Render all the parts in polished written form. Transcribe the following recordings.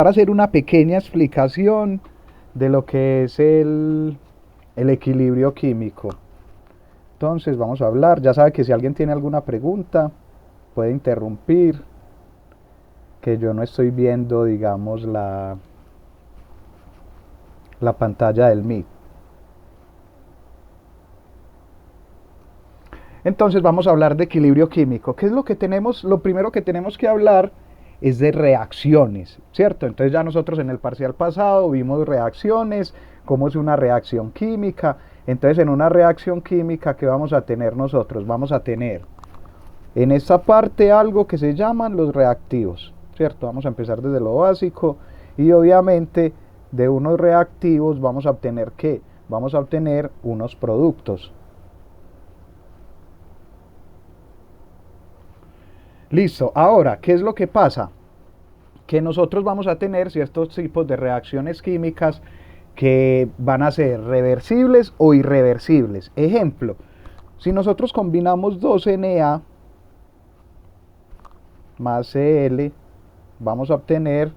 empezar a hacer una pequeña explicación de lo que es el equilibrio químico. Entonces vamos a hablar, ya sabe que si alguien tiene alguna pregunta, puede interrumpir, que yo no estoy viendo, digamos, la pantalla del Meet. Entonces vamos a hablar de equilibrio químico. ¿Qué es lo que tenemos? Lo primero que tenemos que hablar es de reacciones, ¿cierto? Entonces ya nosotros en el parcial pasado vimos reacciones, cómo es una reacción química. Entonces en una reacción química, ¿qué vamos a tener nosotros? Vamos a tener en esta parte algo que se llaman los reactivos, ¿cierto? Vamos a empezar desde lo básico y obviamente de unos reactivos vamos a obtener ¿qué? Vamos a obtener unos productos. Listo, ahora, ¿qué es lo que pasa? Que nosotros vamos a tener ciertos tipos de reacciones químicas que van a ser reversibles o irreversibles. Ejemplo, si nosotros combinamos 2Na más Cl, vamos a obtener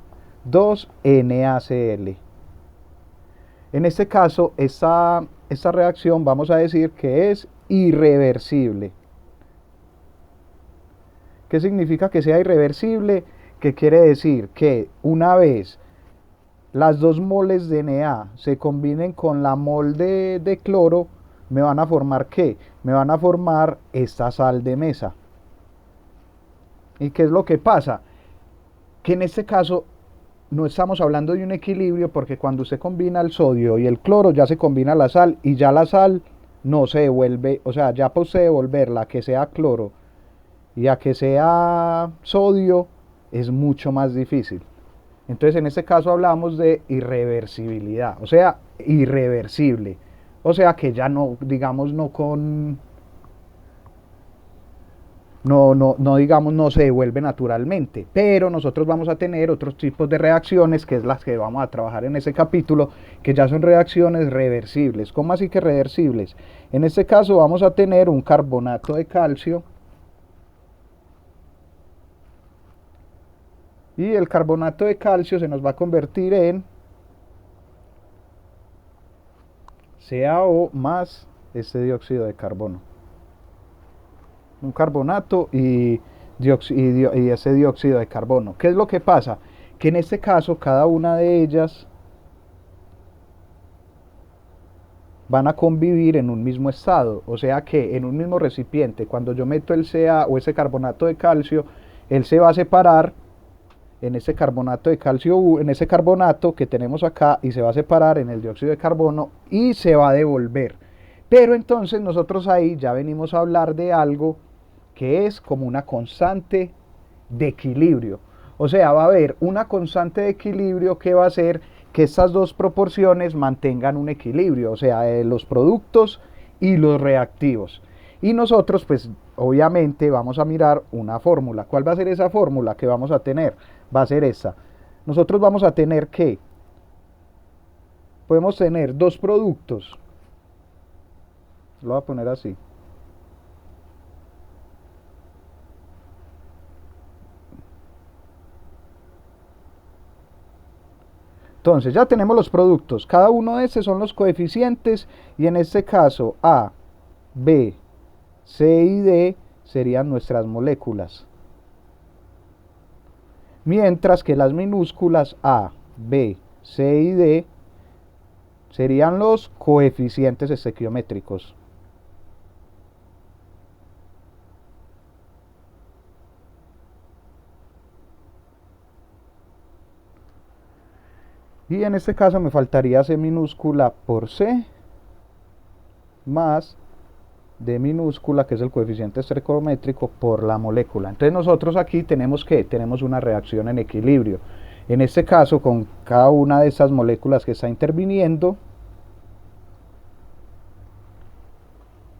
2NaCl. En este caso, esta reacción vamos a decir que es irreversible. ¿Qué significa que sea irreversible? ¿Qué quiere decir? Que una vez las 2 moles de Na se combinen con la mol de cloro, me van a formar ¿qué? Me van a formar esta sal de mesa. ¿Y qué es lo que pasa? Que en este caso no estamos hablando de un equilibrio, porque cuando usted combina el sodio y el cloro ya se combina la sal y ya la sal no se devuelve, o sea, ya para usted devolverla, que sea cloro y a que sea sodio, es mucho más difícil. Entonces en este caso hablamos de irreversibilidad, o sea, irreversible. O sea que ya no, digamos, no digamos, no se devuelve naturalmente. Pero nosotros vamos a tener otros tipos de reacciones, que es las que vamos a trabajar en ese capítulo, que ya son reacciones reversibles. ¿Cómo así que reversibles? En este caso vamos a tener un carbonato de calcio. Y el carbonato de calcio se nos va a convertir en CaO más este dióxido de carbono. Un carbonato y ese dióxido de carbono. ¿Qué es lo que pasa? Que en este caso cada una de ellas van a convivir en un mismo estado. O sea que en un mismo recipiente, cuando yo meto el Ca o ese carbonato de calcio, él se va a separar en ese carbonato de calcio, en ese carbonato que tenemos acá, y se va a separar en el dióxido de carbono y se va a devolver. Pero entonces nosotros ahí ya venimos a hablar de algo que es como una constante de equilibrio. O sea, va a haber una constante de equilibrio que va a hacer que estas dos proporciones mantengan un equilibrio, o sea, los productos y los reactivos. Y nosotros, pues, obviamente vamos a mirar una fórmula. ¿Cuál va a ser esa fórmula que vamos a tener? Va a ser esta. Nosotros vamos a tener que, podemos tener dos productos. Lo voy a poner así. Entonces ya tenemos los productos, cada uno de estos son los coeficientes y en este caso A, B, C y D serían nuestras moléculas. Mientras que las minúsculas A, B, C y D serían los coeficientes estequiométricos. Y en este caso me faltaría C minúscula por C más D minúscula, que es el coeficiente estequiométrico, por la molécula. Entonces nosotros aquí tenemos que tenemos una reacción en equilibrio. En este caso, con cada una de estas moléculas que está interviniendo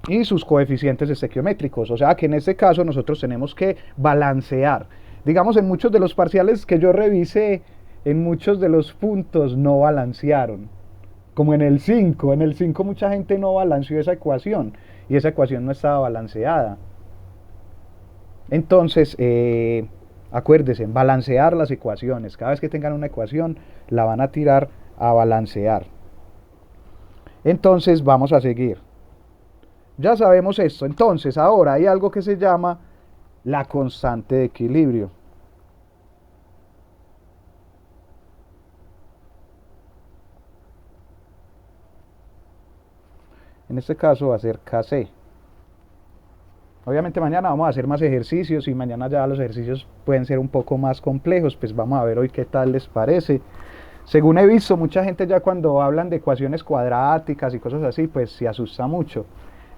y sus coeficientes estequiométricos. O sea que en este caso nosotros tenemos que balancear. Digamos, en muchos de los parciales que yo revisé, en muchos de los puntos no balancearon. Como en el 5. En el 5 mucha gente no balanceó esa ecuación y esa ecuación no estaba balanceada. Entonces, Acuérdense, balancear las ecuaciones. Cada vez que tengan una ecuación, la van a tirar a balancear. Entonces vamos a seguir. Ya sabemos esto. Entonces ahora hay algo que se llama la constante de equilibrio. En este caso va a ser Kc. Obviamente mañana vamos a hacer más ejercicios y mañana ya los ejercicios pueden ser un poco más complejos, pues vamos a ver hoy qué tal les parece. Según he visto, mucha gente ya cuando hablan de ecuaciones cuadráticas y cosas así, pues se asusta mucho.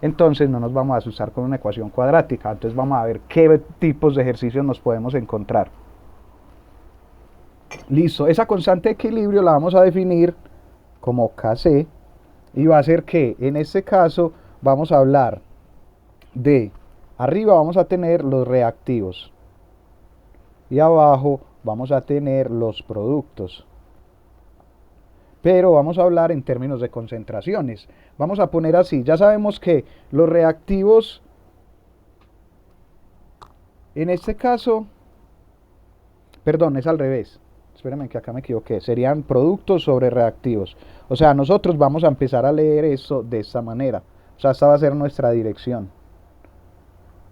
Entonces no nos vamos a asustar con una ecuación cuadrática, entonces vamos a ver qué tipos de ejercicios nos podemos encontrar. Listo, esa constante de equilibrio la vamos a definir como Kc y va a ser que en este caso vamos a hablar de arriba vamos a tener los reactivos y abajo vamos a tener los productos. Pero vamos a hablar en términos de concentraciones. Vamos a poner así, ya sabemos que los reactivos, en este caso, perdón, es al revés. Espérenme que acá me equivoqué. Serían productos sobre reactivos. O sea, nosotros vamos a empezar a leer eso de esta manera. O sea, esta va a ser nuestra dirección.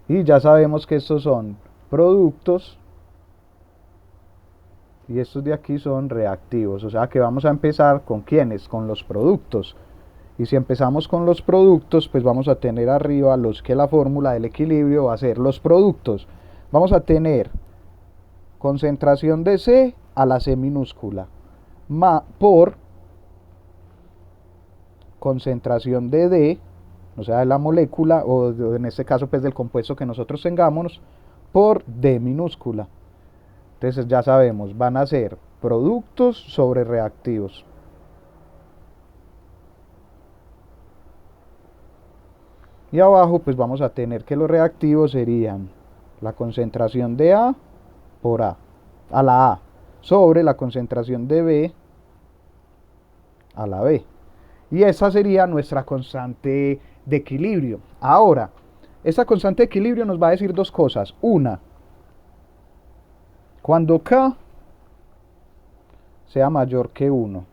Y ya sabemos que estos son productos y estos de aquí son reactivos. O sea que vamos a empezar con ¿quiénes? Con los productos. Y si empezamos con los productos, pues vamos a tener arriba los que la fórmula del equilibrio va a ser los productos. Vamos a tener concentración de C a la C minúscula por concentración de D, o sea, de la molécula, o en este caso pues del compuesto que nosotros tengamos, por D minúscula. Entonces ya sabemos, van a ser productos sobre reactivos. Y abajo pues vamos a tener que los reactivos serían la concentración de A por a la A, sobre la concentración de B a la B. Y esa sería nuestra constante de equilibrio. Ahora, esta constante de equilibrio nos va a decir dos cosas. Una, cuando K sea mayor que 1.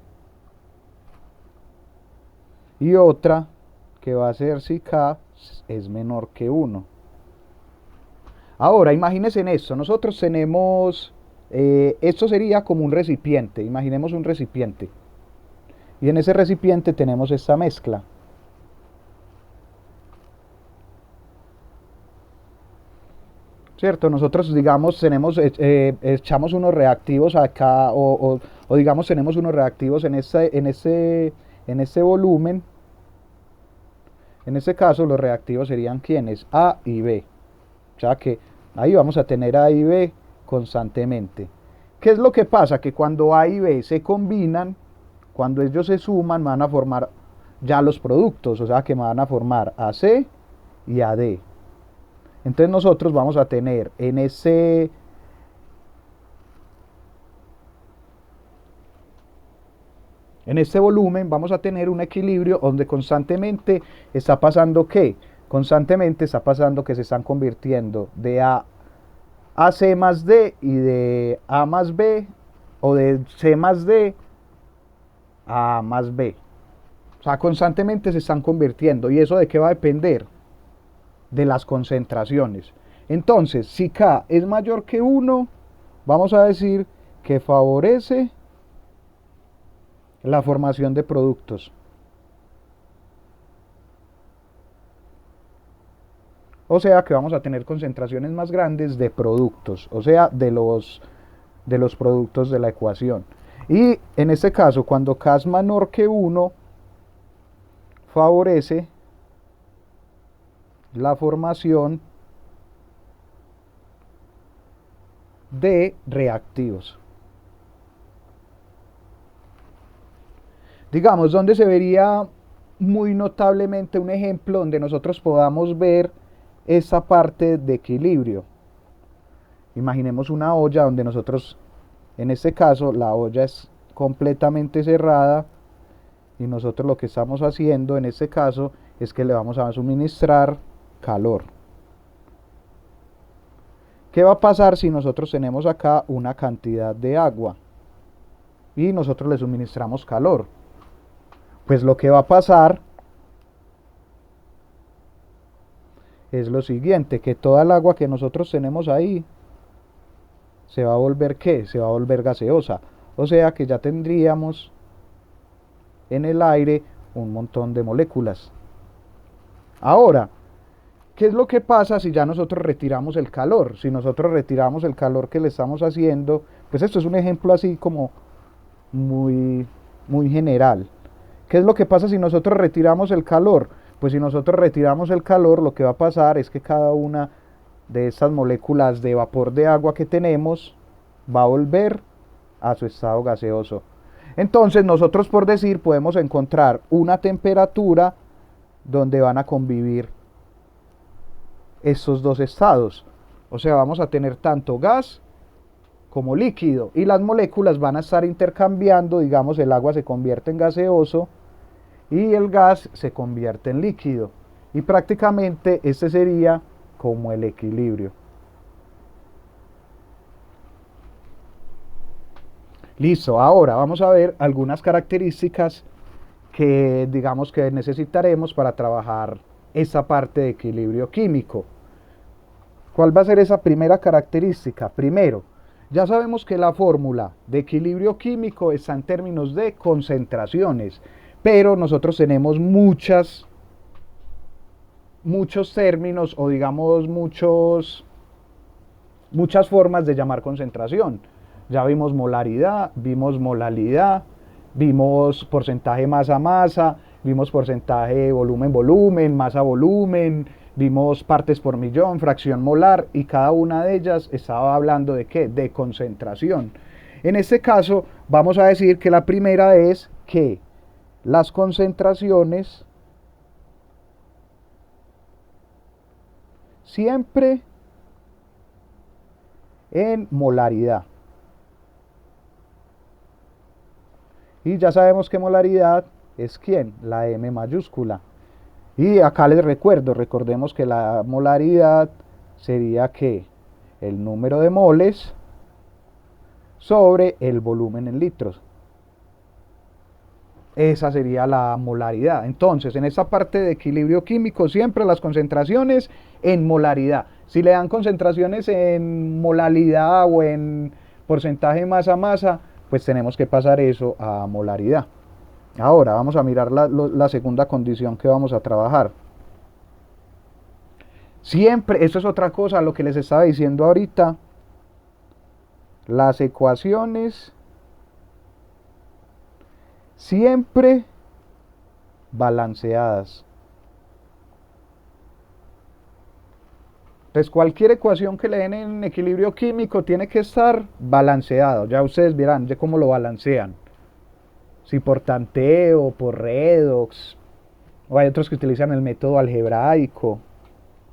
Y otra, que va a ser si K es menor que 1. Ahora, imagínense en esto. Nosotros tenemos, esto sería como un recipiente. Imaginemos un recipiente. Y en ese recipiente tenemos esta mezcla. ¿Cierto? Nosotros, digamos, tenemos, echamos unos reactivos acá, o digamos, tenemos unos reactivos en este volumen. En este caso, los reactivos serían ¿quiénes? A y B. O sea que ahí vamos a tener A y B constantemente. ¿Qué es lo que pasa? Que cuando A y B se combinan, cuando ellos se suman, van a formar ya los productos, o sea que van a formar AC y AD. Entonces nosotros vamos a tener en este volumen, vamos a tener un equilibrio donde constantemente está pasando ¿qué? Constantemente está pasando que se están convirtiendo de a C más D y de A más B, o de C más D a A más B. O sea, constantemente se están convirtiendo. ¿Y eso de qué va a depender? De las concentraciones. Entonces, si K es mayor que 1, vamos a decir que favorece la formación de productos. O sea que vamos a tener concentraciones más grandes de productos, o sea, de los productos de la ecuación. Y en este caso, cuando K es menor que 1, favorece la formación de reactivos. Digamos, donde se vería muy notablemente un ejemplo donde nosotros podamos ver esta parte de equilibrio. Imaginemos una olla donde nosotros, en este caso, la olla es completamente cerrada y nosotros lo que estamos haciendo en este caso es que le vamos a suministrar calor. ¿Qué va a pasar si nosotros tenemos acá una cantidad de agua y nosotros le suministramos calor? Pues lo que va a pasar es lo siguiente, que toda el agua que nosotros tenemos ahí se va a volver ¿qué? Se va a volver gaseosa. O sea que ya tendríamos en el aire un montón de moléculas. Ahora, ¿qué es lo que pasa si ya nosotros retiramos el calor? Si nosotros retiramos el calor que le estamos haciendo, pues esto es un ejemplo así como muy, muy general. ¿Qué es lo que pasa si nosotros retiramos el calor? Pues si nosotros retiramos el calor, lo que va a pasar es que cada una de estas moléculas de vapor de agua que tenemos va a volver a su estado gaseoso. Entonces nosotros, por decir, podemos encontrar una temperatura donde van a convivir estos dos estados. O sea, vamos a tener tanto gas como líquido y las moléculas van a estar intercambiando, digamos, el agua se convierte en gaseoso y el gas se convierte en líquido. Y prácticamente este sería como el equilibrio. Listo, ahora vamos a ver algunas características que digamos que necesitaremos para trabajar esta parte de equilibrio químico. ¿Cuál va a ser esa primera característica? Primero, ya sabemos que la fórmula de equilibrio químico está en términos de concentraciones, pero nosotros tenemos muchos términos o digamos muchas formas de llamar concentración. Ya vimos molaridad, vimos molalidad, vimos porcentaje masa-masa, vimos porcentaje volumen-volumen, masa-volumen, vimos partes por millón, fracción molar, y cada una de ellas estaba hablando de ¿qué? De concentración. En este caso vamos a decir que la primera es que las concentraciones siempre en molaridad. Y ya sabemos que molaridad es ¿quién? La M mayúscula. Y acá les recordemos que la molaridad sería que el número de moles sobre el volumen en litros. Esa sería la molaridad. Entonces, en esta parte de equilibrio químico, siempre las concentraciones en molaridad. Si le dan concentraciones en molalidad o en porcentaje masa-masa, pues tenemos que pasar eso a molaridad. Ahora vamos a mirar la segunda condición que vamos a trabajar. Siempre, esto es otra cosa, lo que les estaba diciendo ahorita, las ecuaciones siempre balanceadas. Entonces cualquier ecuación que le den en equilibrio químico tiene que estar balanceado. Ya ustedes verán de cómo lo balancean. Si por tanteo, por redox, o hay otros que utilizan el método algebraico.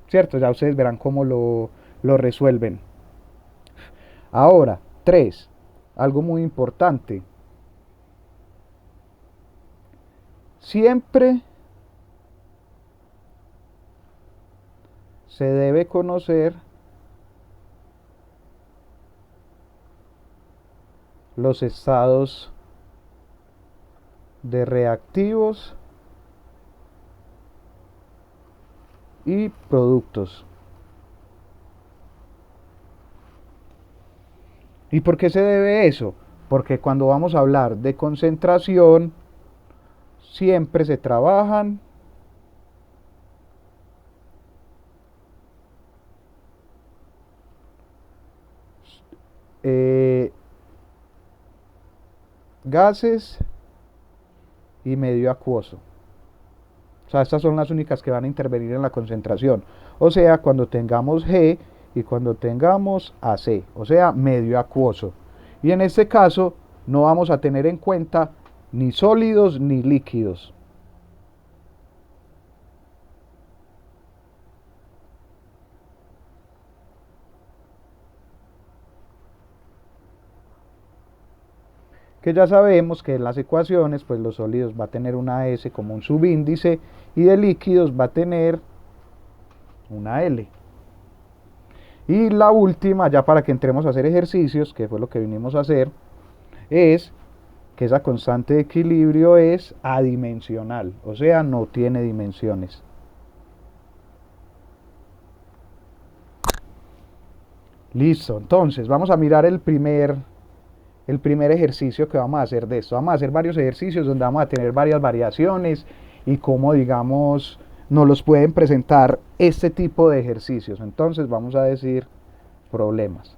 ¿Cierto? Ya ustedes verán cómo lo resuelven. Ahora, 3. Algo muy importante. Siempre se debe conocer los estados de reactivos y productos. ¿Y por qué se debe eso? Porque cuando vamos a hablar de concentración, siempre se trabajan gases y medio acuoso. O sea, estas son las únicas que van a intervenir en la concentración. O sea, cuando tengamos G y cuando tengamos AC, o sea, medio acuoso. Y en este caso no vamos a tener en cuenta ni sólidos ni líquidos. Que ya sabemos que en las ecuaciones, pues los sólidos va a tener una S como un subíndice y de líquidos va a tener una L. Y la última, ya para que entremos a hacer ejercicios, que fue lo que vinimos a hacer, es que esa constante de equilibrio es adimensional, o sea, no tiene dimensiones. Listo, entonces vamos a mirar el primer ejercicio que vamos a hacer de esto. Vamos a hacer varios ejercicios donde vamos a tener varias variaciones y cómo, digamos, nos los pueden presentar este tipo de ejercicios. Entonces vamos a decir problemas.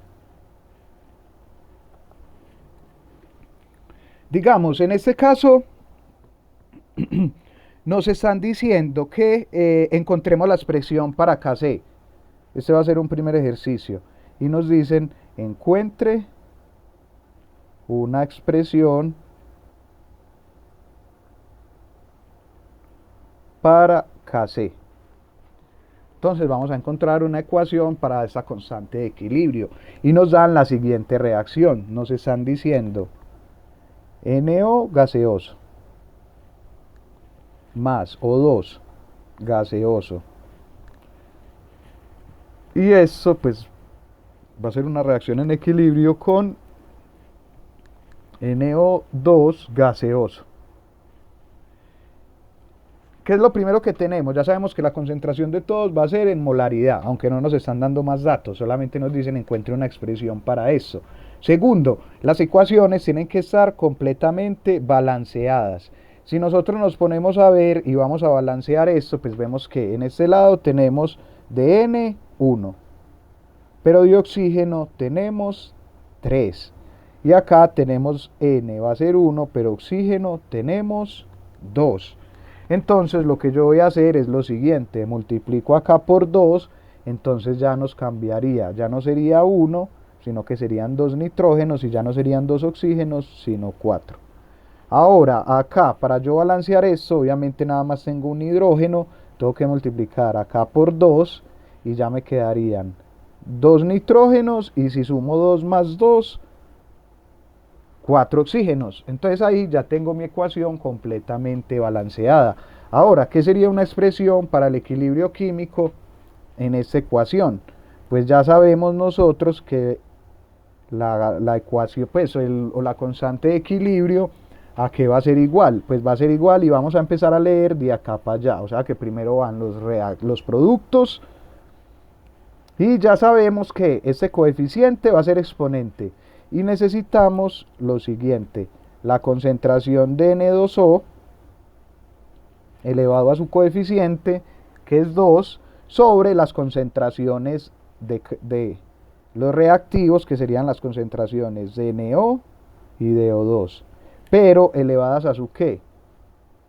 Digamos, en este caso nos están diciendo que encontremos la expresión para KC. Este va a ser un primer ejercicio. Y nos dicen, encuentre una expresión para KC. Entonces vamos a encontrar una ecuación para esta constante de equilibrio. Y nos dan la siguiente reacción. Nos están diciendo NO gaseoso más O2 gaseoso. Y eso pues va a ser una reacción en equilibrio con NO2 gaseoso. ¿Qué es lo primero que tenemos? Ya sabemos que la concentración de todos va a ser en molaridad, aunque no nos están dando más datos, solamente nos dicen encuentre una expresión para eso. Segundo, las ecuaciones tienen que estar completamente balanceadas. Si nosotros nos ponemos a ver y vamos a balancear esto, pues vemos que en este lado tenemos de N 1, pero de oxígeno tenemos 3. Y acá tenemos N va a ser 1, pero oxígeno tenemos 2. Entonces lo que yo voy a hacer es lo siguiente, multiplico acá por 2, entonces ya nos cambiaría, ya no sería 1, sino que serían 2 nitrógenos y ya no serían 2 oxígenos, sino 4. Ahora acá, para yo balancear esto, obviamente nada más tengo un hidrógeno, tengo que multiplicar acá por 2 y ya me quedarían 2 nitrógenos y si sumo 2 más 2, 4 oxígenos. Entonces ahí ya tengo mi ecuación completamente balanceada. Ahora, ¿qué sería una expresión para el equilibrio químico en esta ecuación? Pues ya sabemos nosotros que la ecuación, pues, o la constante de equilibrio, ¿a qué va a ser igual? Pues va a ser igual y vamos a empezar a leer de acá para allá. O sea que primero van los productos y ya sabemos que este coeficiente va a ser exponente. Y necesitamos lo siguiente, la concentración de N2O elevado a su coeficiente, que es 2, sobre las concentraciones de los reactivos, que serían las concentraciones de NO y de O2, pero elevadas a su ¿qué?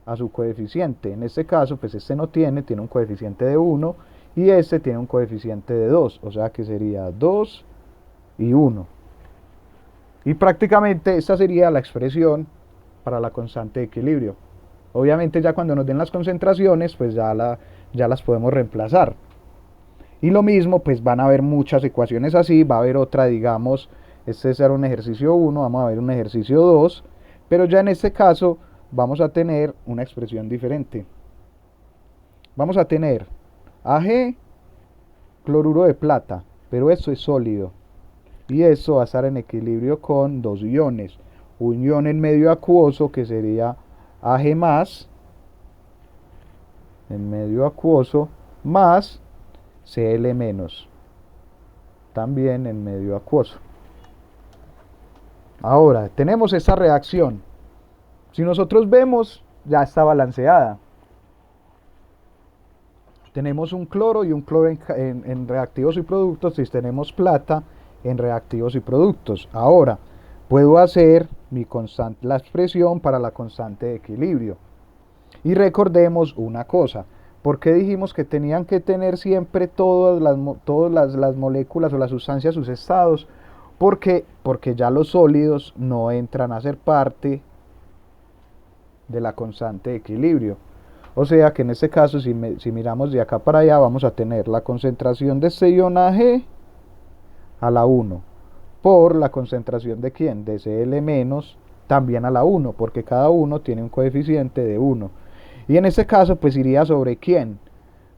A su coeficiente. En este caso, pues este no tiene un coeficiente de 1 y este tiene un coeficiente de 2, o sea que sería 2 y 1. Y prácticamente esta sería la expresión para la constante de equilibrio. Obviamente ya cuando nos den las concentraciones, pues ya las podemos reemplazar. Y lo mismo, pues van a haber muchas ecuaciones así, va a haber otra, digamos, este será un ejercicio 1, vamos a ver un ejercicio 2, pero ya en este caso vamos a tener una expresión diferente. Vamos a tener Ag, cloruro de plata, pero esto es sólido. Y esto va a estar en equilibrio con dos iones. Un ion en medio acuoso que sería Ag más, en medio acuoso, más Cl menos, también en medio acuoso. Ahora, tenemos esta reacción. Si nosotros vemos, ya está balanceada. Tenemos un cloro y un cloro en reactivos y productos y tenemos plata en reactivos y productos. Ahora, puedo hacer la expresión para la constante de equilibrio. Y recordemos una cosa, ¿por qué dijimos que tenían que tener siempre todas las moléculas o las sustancias sus estados? Porque ya los sólidos no entran a ser parte de la constante de equilibrio. O sea que en este caso, si miramos de acá para allá, vamos a tener la concentración de este ion Ag a la 1 por la concentración de ¿quién? De Cl menos también a la 1, porque cada uno tiene un coeficiente de 1. Y en este caso, pues iría sobre ¿quién?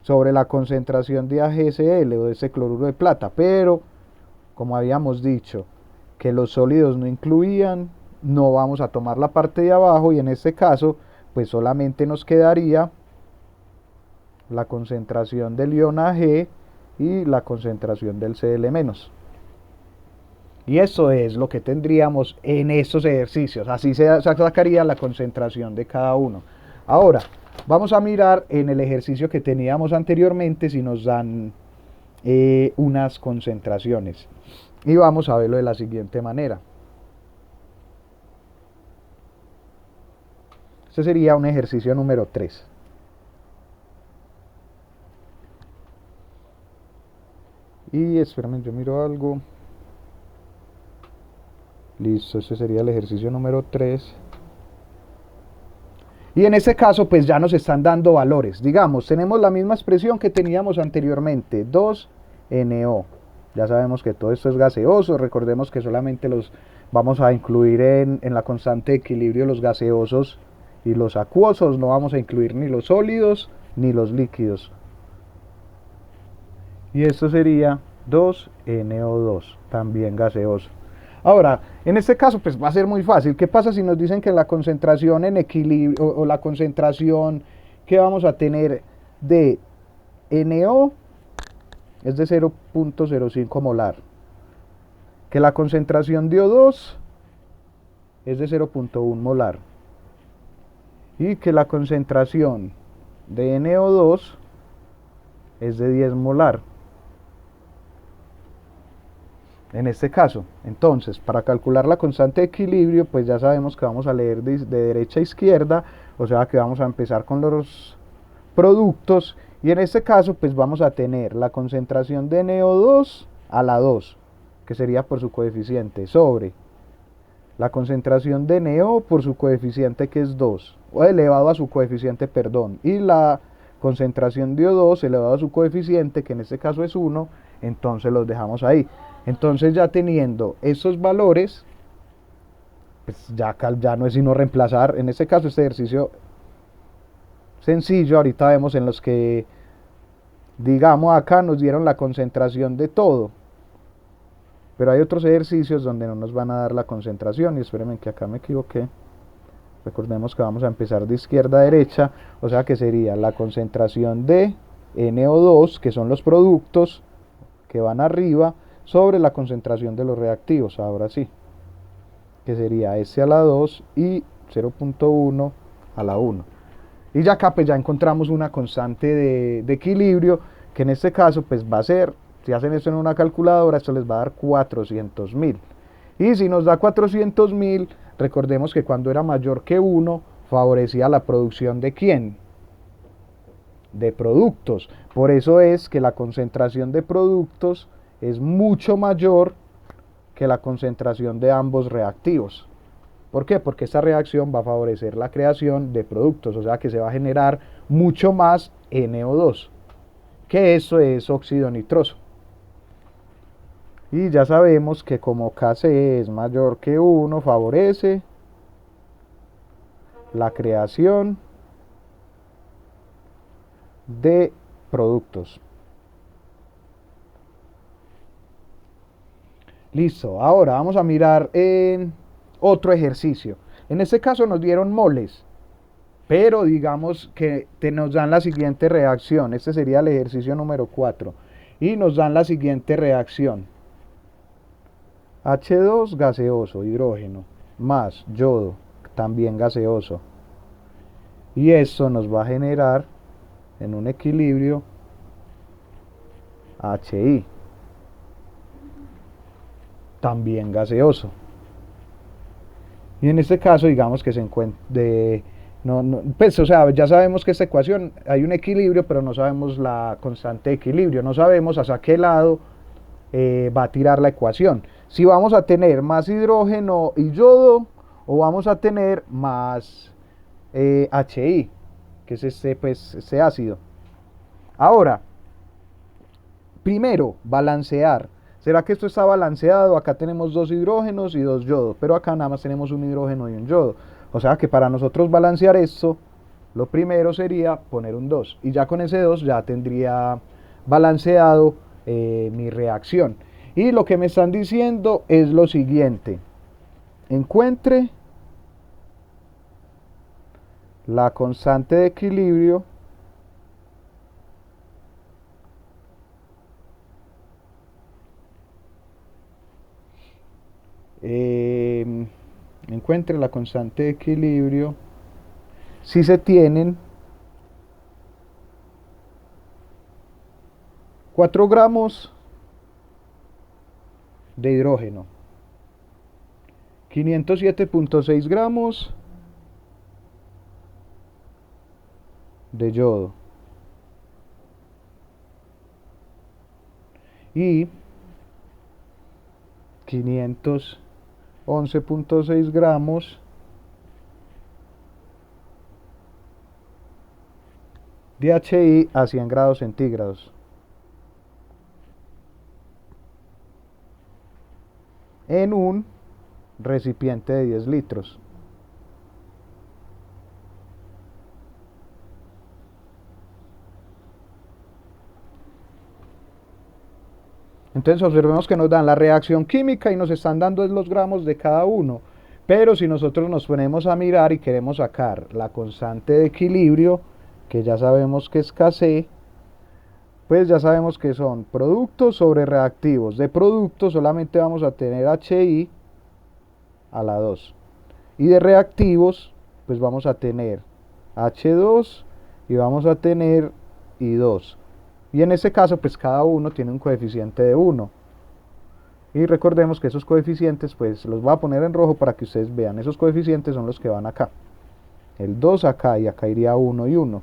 sobre la concentración de AgSL o de ese cloruro de plata, pero como habíamos dicho que los sólidos no incluían, no vamos a tomar la parte de abajo y en este caso pues solamente nos quedaría la concentración del ion Ag y la concentración del Cl-. Y eso es lo que tendríamos en estos ejercicios. Así se sacaría la concentración de cada uno. Ahora, vamos a mirar en el ejercicio que teníamos anteriormente si nos dan unas concentraciones. Y vamos a verlo de la siguiente manera. Este sería un ejercicio número 3. Y espérame, yo miro algo. Listo, ese sería el ejercicio número 3. Y en este caso, pues ya nos están dando valores. Digamos, tenemos la misma expresión que teníamos anteriormente, 2NO. Ya sabemos que todo esto es gaseoso. Recordemos que solamente los vamos a incluir en la constante de equilibrio los gaseosos y los acuosos. No vamos a incluir ni los sólidos ni los líquidos. Y esto sería 2NO2, también gaseoso. Ahora, en este caso, pues va a ser muy fácil. ¿Qué pasa si nos dicen que la concentración en equilibrio o la concentración que vamos a tener de NO es de 0.05 molar? Que la concentración de O2 es de 0.1 molar. Y que la concentración de NO2 es de 10 molar. En este caso, entonces, para calcular la constante de equilibrio, pues ya sabemos que vamos a leer de derecha a izquierda, o sea que vamos a empezar con los productos, y en este caso, pues vamos a tener la concentración de NO2 a la 2, que sería por su coeficiente, sobre la concentración de NO por su coeficiente que es 2, o elevado a su coeficiente, perdón, y la concentración de O2 elevado a su coeficiente, que en este caso es 1, entonces los dejamos ahí. Entonces ya teniendo esos valores, pues ya no es sino reemplazar. En este caso este ejercicio sencillo, ahorita vemos en los que, digamos, acá nos dieron la concentración de todo, pero hay otros ejercicios donde no nos van a dar la concentración, y espérenme que acá me equivoqué. Recordemos que vamos a empezar de izquierda a derecha, o sea que sería la concentración de NO2, que son los productos que van arriba, sobre la concentración de los reactivos, ahora sí, que sería S a la 2 y 0.1 a la 1. Y ya acá pues ya encontramos una constante de equilibrio, que en este caso pues va a ser, si hacen esto en una calculadora, esto les va a dar 400.000. Y si nos da 400.000, recordemos que cuando era mayor que 1, favorecía la producción de ¿quién? De productos. Por eso es que la concentración de productos es mucho mayor que la concentración de ambos reactivos. ¿Por qué? Porque esta reacción va a favorecer la creación de productos, o sea que se va a generar mucho más NO2, que eso es óxido nitroso. Y ya sabemos que como Kc es mayor que 1, favorece la creación de productos. Listo, ahora vamos a mirar en otro ejercicio. En este caso nos dieron moles, pero digamos que nos dan la siguiente reacción. Este sería el ejercicio número 4. Y nos dan la siguiente reacción. H2 gaseoso, hidrógeno, más yodo, también gaseoso. Y esto nos va a generar en un equilibrio HI, también gaseoso. Y en este caso, digamos que se encuentra pues, o sea, ya sabemos que esta ecuación hay un equilibrio, pero no sabemos la constante de equilibrio, no sabemos hacia qué lado va a tirar la ecuación. Si vamos a tener más hidrógeno y yodo, o vamos a tener más HI, que es este ácido. Ahora, primero, balancear. ¿Será que esto está balanceado? Acá tenemos 2 hidrógenos y 2 yodos, pero acá nada más tenemos un hidrógeno y un yodo. O sea que para nosotros balancear esto, Lo primero sería poner un 2 y ya con ese 2 ya tendría balanceado mi reacción. Y lo que me están diciendo es lo siguiente: encuentre la constante de equilibrio encuentre la constante de equilibrio si se tienen 4 gramos de hidrógeno, 507.6 gramos de yodo y 511.6 gramos de HI a 100 grados centígrados en un recipiente de 10 litros. Entonces observemos que nos dan la reacción química y nos están dando los gramos de cada uno. Pero si nosotros nos ponemos a mirar y queremos sacar la constante de equilibrio, que ya sabemos que es Kc, pues ya sabemos que son productos sobre reactivos. De productos solamente vamos a tener HI a la 2. Y de reactivos, pues vamos a tener H2 y vamos a tener I2. Y en este caso, pues cada uno tiene un coeficiente de 1. Y recordemos que esos coeficientes, pues los voy a poner en rojo para que ustedes vean. Esos coeficientes son los que van acá. El 2 acá y acá iría 1 y 1.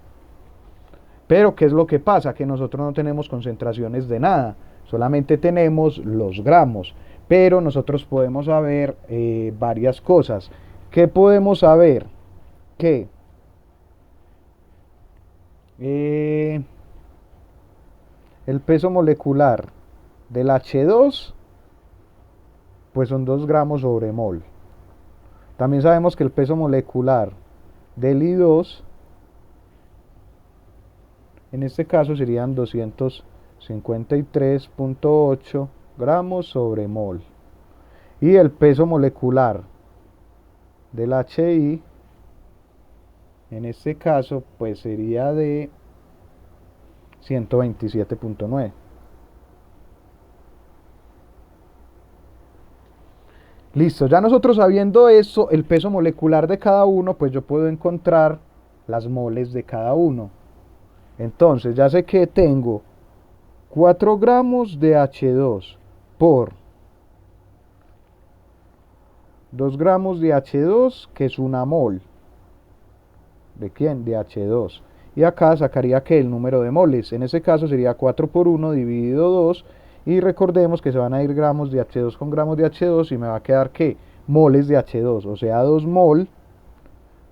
Pero ¿qué es lo que pasa? Que nosotros no tenemos concentraciones de nada. Solamente tenemos los gramos. Pero nosotros podemos saber varias cosas. ¿Qué podemos saber? Que el peso molecular del H2 pues son 2 gramos sobre mol. También sabemos que el peso molecular del I2 en este caso serían 253.8 gramos sobre mol. Y el peso molecular del HI en este caso pues sería de 127.9. Listo, ya nosotros sabiendo eso, el peso molecular de cada uno, pues yo puedo encontrar las moles de cada uno. Entonces ya sé que tengo 4 gramos de H2 por 2 gramos de H2, que es una mol. ¿De quién? De H2. Y acá sacaría que el número de moles. En ese caso sería 4 por 1 dividido 2. Y recordemos que se van a ir gramos de H2 con gramos de H2 y me va a quedar que moles de H2. O sea, 2 mol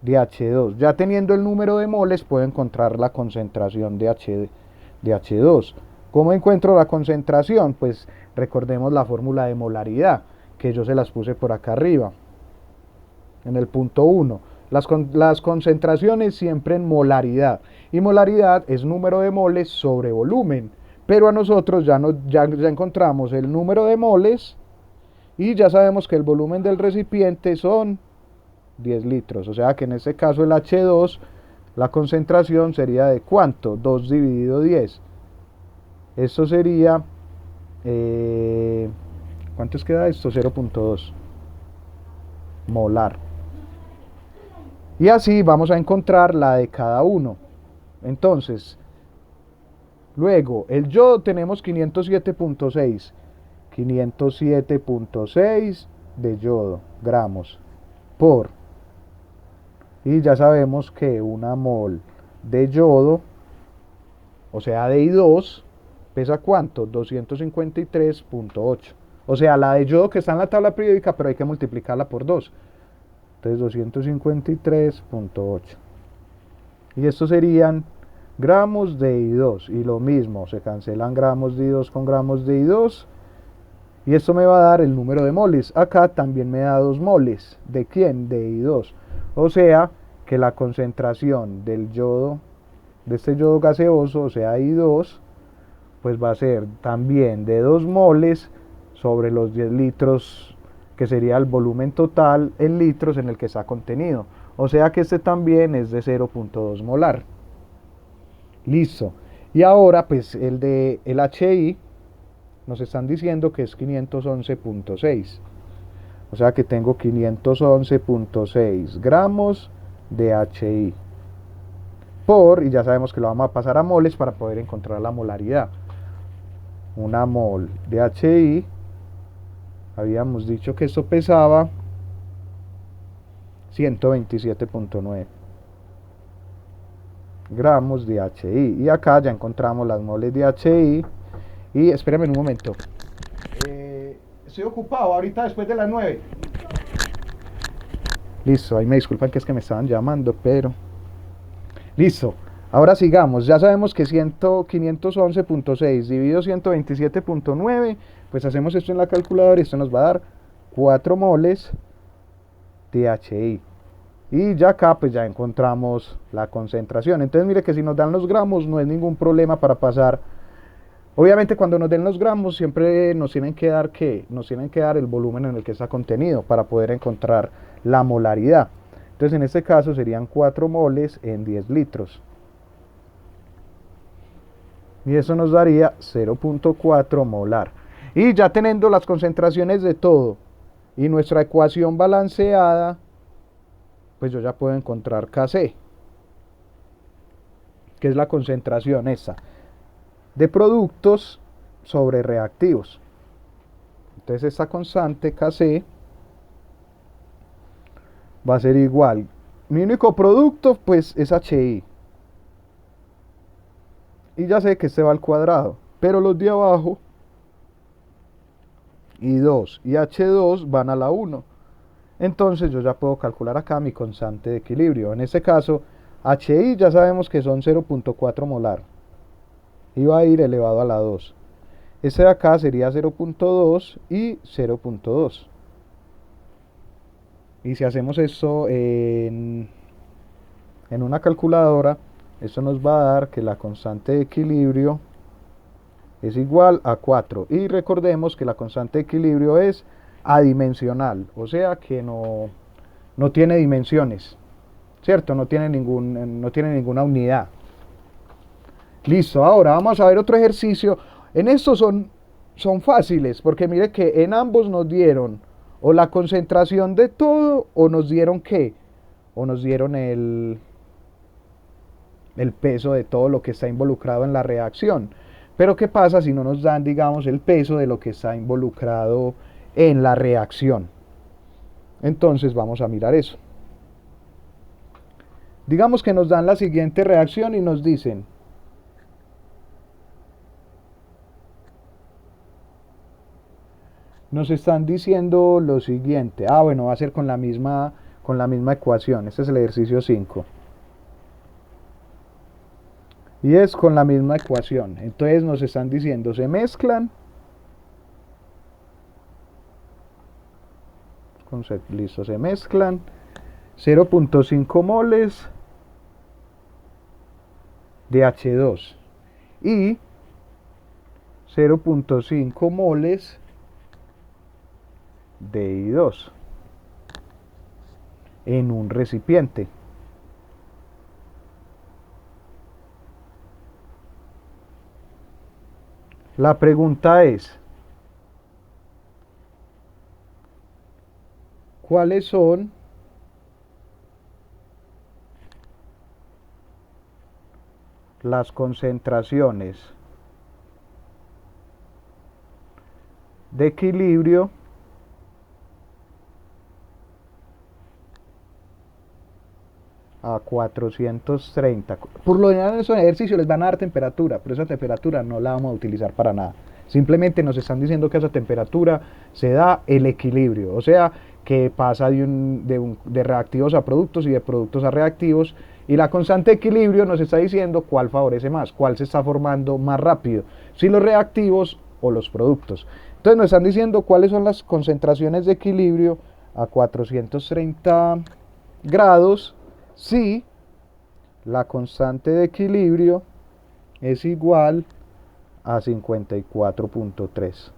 de H2. Ya teniendo el número de moles puedo encontrar la concentración de H2. ¿Cómo encuentro la concentración? Pues recordemos la fórmula de molaridad, que yo se las puse por acá arriba, en el punto 1. Las concentraciones siempre en molaridad. Y molaridad es número de moles sobre volumen. Pero a nosotros ya encontramos el número de moles y ya sabemos que el volumen del recipiente son 10 litros. O sea que en este caso el H2, la concentración sería de ¿cuánto? 2 dividido 10. Esto sería... ¿cuánto queda esto? 0.2 molar. Y así vamos a encontrar la de cada uno. Entonces, luego, el yodo tenemos 507.6. 507.6 de yodo, gramos, por. Y ya sabemos que una mol de yodo, o sea de I2, pesa ¿cuánto? 253.8. O sea, la de yodo que está en la tabla periódica, pero hay que multiplicarla por 2. Entonces 253.8. Y estos serían gramos de I2. Y lo mismo, se cancelan gramos de I2 con gramos de I2. Y esto me va a dar el número de moles. Acá también me da 2 moles. ¿De quién? De I2. O sea que la concentración del yodo, de este yodo gaseoso, o sea I2, pues va a ser también de 2 moles sobre los 10 litros, que sería el volumen total en litros en el que está contenido. O sea que este también es de 0.2 molar. Listo. Y ahora pues el de el HI nos están diciendo que es 511.6. O sea que tengo 511.6 gramos de HI por, y ya sabemos que lo vamos a pasar a moles para poder encontrar la molaridad. Una mol de HI, habíamos dicho que esto pesaba 127.9 gramos de HI. Y acá ya encontramos las moles de HI. Y espérame un momento. Estoy ocupado ahorita después de las 9. Listo, ahí me disculpan que es que me estaban llamando, pero... Listo. Ahora sigamos. Ya sabemos que 511.6 dividido 127.9, pues hacemos esto en la calculadora y esto nos va a dar 4 moles de HI. Y ya acá pues ya encontramos la concentración. Entonces mire que si nos dan los gramos no es ningún problema para pasar. Obviamente cuando nos den los gramos siempre nos tienen que dar nos tienen que dar el volumen en el que está contenido para poder encontrar la molaridad. Entonces en este caso serían 4 moles en 10 litros. Y eso nos daría 0.4 molar. Y ya teniendo las concentraciones de todo y nuestra ecuación balanceada, pues yo ya puedo encontrar Kc, que es la concentración esa de productos sobre reactivos. Entonces esta constante Kc va a ser igual. Mi único producto pues es HI. Y ya sé que este va al cuadrado. Pero los de abajo, I2 y H2 van a la 1. Entonces yo ya puedo calcular acá mi constante de equilibrio. En este caso, HI ya sabemos que son 0.4 molar. Y va a ir elevado a la 2. Este de acá sería 0.2 y 0.2. Y si hacemos esto en una calculadora, esto nos va a dar que la constante de equilibrio es igual a 4. Y recordemos que la constante de equilibrio es adimensional, o sea que no tiene dimensiones, ¿cierto? No tiene ninguna unidad. Listo, ahora vamos a ver otro ejercicio. En estos son fáciles, porque mire que en ambos nos dieron o la concentración de todo, o nos dieron ¿qué? O nos dieron el peso de todo lo que está involucrado en la reacción. Pero ¿qué pasa si no nos dan, digamos, el peso de lo que está involucrado en la reacción? Entonces vamos a mirar eso. Digamos que nos dan la siguiente reacción y nos dicen: nos están diciendo lo siguiente. Bueno, va a ser con la misma ecuación. Este es el ejercicio 5. Y es con la misma ecuación. Entonces nos están diciendo, se mezclan. Listo, se mezclan 0.5 moles de H2 y 0.5 moles de I2 en un recipiente. La pregunta es: ¿cuáles son las concentraciones de equilibrio a 430? Por lo general en esos ejercicios les van a dar temperatura, pero esa temperatura no la vamos a utilizar para nada. Simplemente nos están diciendo que a esa temperatura se da el equilibrio, o sea que pasa de reactivos a productos y de productos a reactivos, y la constante de equilibrio nos está diciendo cuál favorece más, cuál se está formando más rápido, si los reactivos o los productos. Entonces nos están diciendo cuáles son las concentraciones de equilibrio a 430 grados si la constante de equilibrio es igual a 54.3.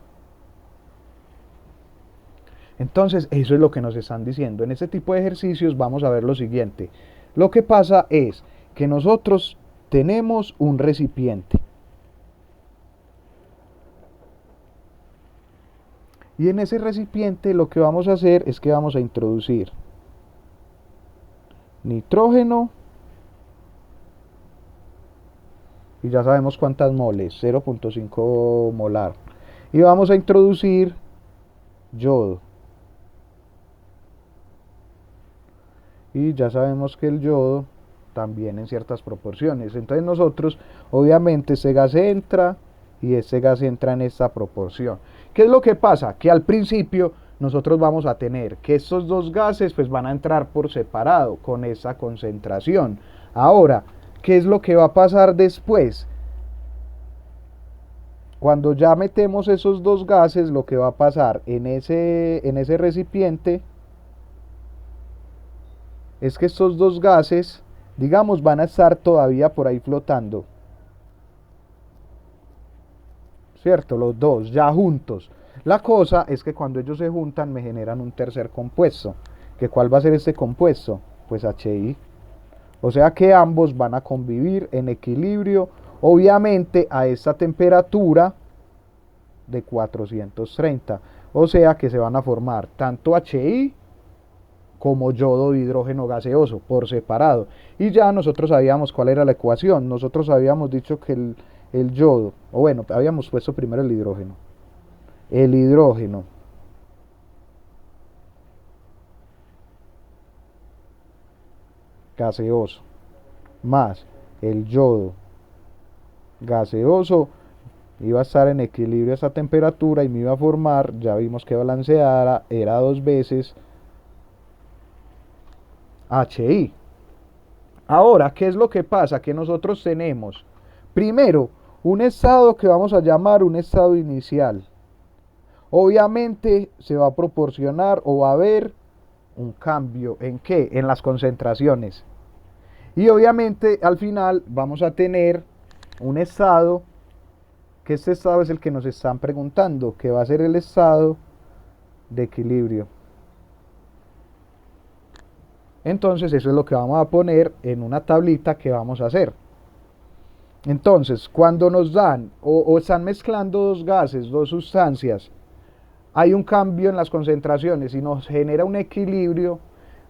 Entonces, eso es lo que nos están diciendo. En este tipo de ejercicios vamos a ver lo siguiente. Lo que pasa es que nosotros tenemos un recipiente. Y en ese recipiente lo que vamos a hacer es que vamos a introducir nitrógeno. Y ya sabemos cuántas moles, 0.5 molar. Y vamos a introducir yodo. Y ya sabemos que el yodo también en ciertas proporciones. Entonces nosotros, obviamente, este gas entra y este gas entra en esta proporción. ¿Qué es lo que pasa? Que al principio nosotros vamos a tener que estos dos gases pues van a entrar por separado con esa concentración. Ahora, ¿qué es lo que va a pasar después? Cuando ya metemos esos dos gases, lo que va a pasar en ese recipiente es que estos dos gases, digamos, van a estar todavía por ahí flotando. ¿Cierto? Los dos, ya juntos. La cosa es que cuando ellos se juntan me generan un tercer compuesto. ¿Que cuál va a ser este compuesto? Pues HI. O sea que ambos van a convivir en equilibrio, obviamente a esta temperatura de 430. O sea que se van a formar tanto HI como yodo de hidrógeno gaseoso por separado. Y ya nosotros sabíamos cuál era la ecuación. Nosotros habíamos dicho que el yodo, o bueno, habíamos puesto primero el hidrógeno. El hidrógeno gaseoso más el yodo gaseoso iba a estar en equilibrio a esa temperatura y me iba a formar, ya vimos que balanceada era dos veces HI. Ahora, ¿qué es lo que pasa? Que nosotros tenemos, primero, un estado que vamos a llamar un estado inicial. Obviamente se va a proporcionar o va a haber un cambio. ¿En qué? En las concentraciones. Y obviamente al final vamos a tener un estado, que este estado es el que nos están preguntando, que va a ser el estado de equilibrio. Entonces eso es lo que vamos a poner en una tablita que vamos a hacer. Entonces, cuando nos dan o están mezclando dos gases, dos sustancias, hay un cambio en las concentraciones y nos genera un equilibrio,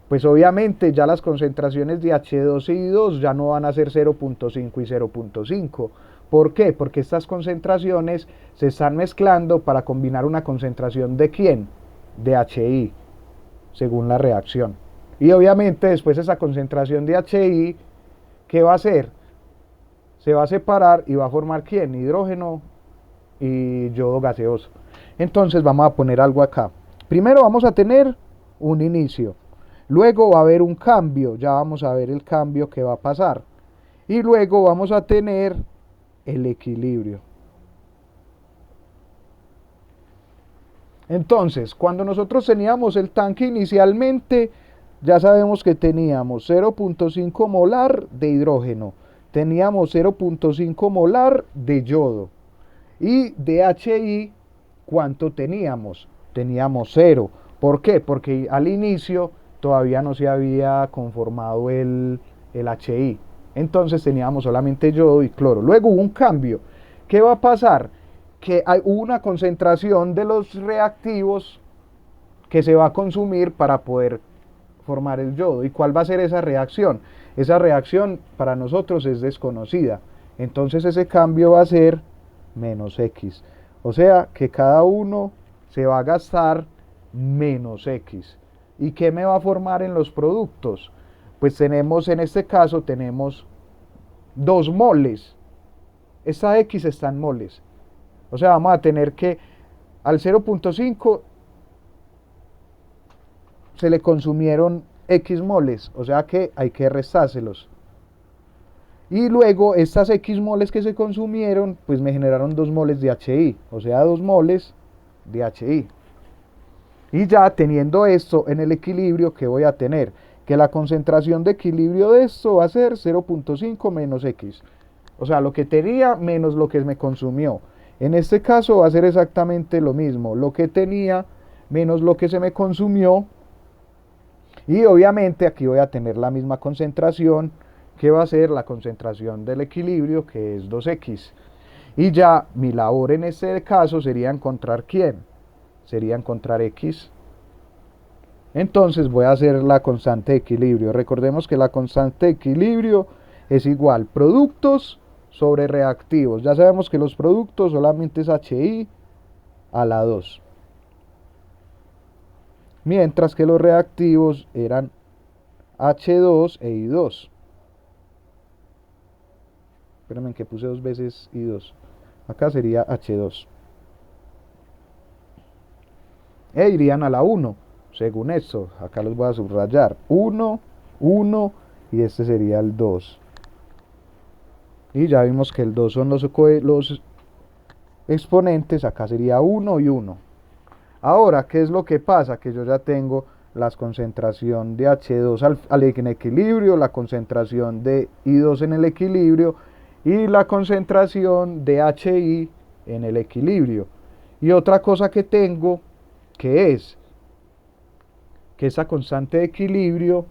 pues obviamente ya las concentraciones de H2 y I2 ya no van a ser 0.5 y 0.5. ¿Por qué? Porque estas concentraciones se están mezclando para combinar una concentración ¿de quién? De HI, según la reacción. Y obviamente después esa concentración de HI, ¿qué va a hacer? Se va a separar y va a formar ¿quién? Hidrógeno y yodo gaseoso. Entonces vamos a poner algo acá. Primero vamos a tener un inicio. Luego va a haber un cambio. Ya vamos a ver el cambio que va a pasar. Y luego vamos a tener el equilibrio. Entonces, cuando nosotros teníamos el tanque inicialmente, ya sabemos que teníamos 0.5 molar de hidrógeno. Teníamos 0.5 molar de yodo. Y de HI, ¿cuánto teníamos? Teníamos 0. ¿Por qué? Porque al inicio todavía no se había conformado el HI. Entonces teníamos solamente yodo y cloro. Luego hubo un cambio. ¿Qué va a pasar? Que hay una concentración de los reactivos que se va a consumir para poder formar el yodo. ¿Y cuál va a ser esa reacción? Esa reacción para nosotros es desconocida. Entonces ese cambio va a ser menos X. O sea que cada uno se va a gastar menos X. ¿Y qué me va a formar en los productos? Pues tenemos, en este caso, tenemos 2 moles. Esta X está en moles. O sea, vamos a tener que al 0.5 se le consumieron X moles. O sea que hay que restárselos. Y luego estas X moles que se consumieron, pues me generaron 2 moles de HI, o sea 2 moles de HI. Y ya teniendo esto en el equilibrio, ¿qué voy a tener? que la concentración de equilibrio de esto va a ser 0.5 menos X. O sea, lo que tenía menos lo que me consumió. En este caso va a ser exactamente lo mismo. Lo que tenía menos lo que se me consumió. Y obviamente aquí voy a tener la misma concentración, que va a ser la concentración del equilibrio, que es 2X. Y ya mi labor en este caso sería encontrar ¿quién? Sería encontrar X. Entonces voy a hacer la constante de equilibrio. Recordemos que la constante de equilibrio es igual productos sobre reactivos. Ya sabemos que los productos solamente es HI a la 2. Mientras que los reactivos eran H2 e I2. Espérenme que puse dos veces I2. Acá sería H2. E irían a la 1. Según esto, acá los voy a subrayar. 1, 1 y este sería el 2. Y ya vimos que el 2 son los exponentes, acá sería 1 y 1. Ahora, ¿qué es lo que pasa? Que yo ya tengo la concentración de H2 en equilibrio, la concentración de I2 en el equilibrio y la concentración de HI en el equilibrio. Y otra cosa que tengo, que es que esa constante de equilibrio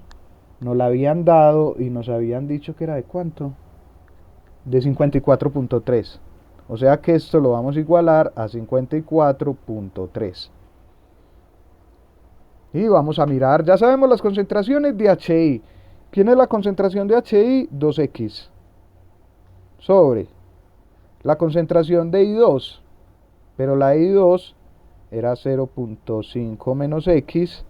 nos la habían dado y nos habían dicho que era de ¿cuánto? De 54.3. O sea que esto lo vamos a igualar a 54.3. Y vamos a mirar, ya sabemos las concentraciones de HI. ¿Quién es la concentración de HI? 2X. Sobre la concentración de I2. Pero la I2 era 0.5 menos X.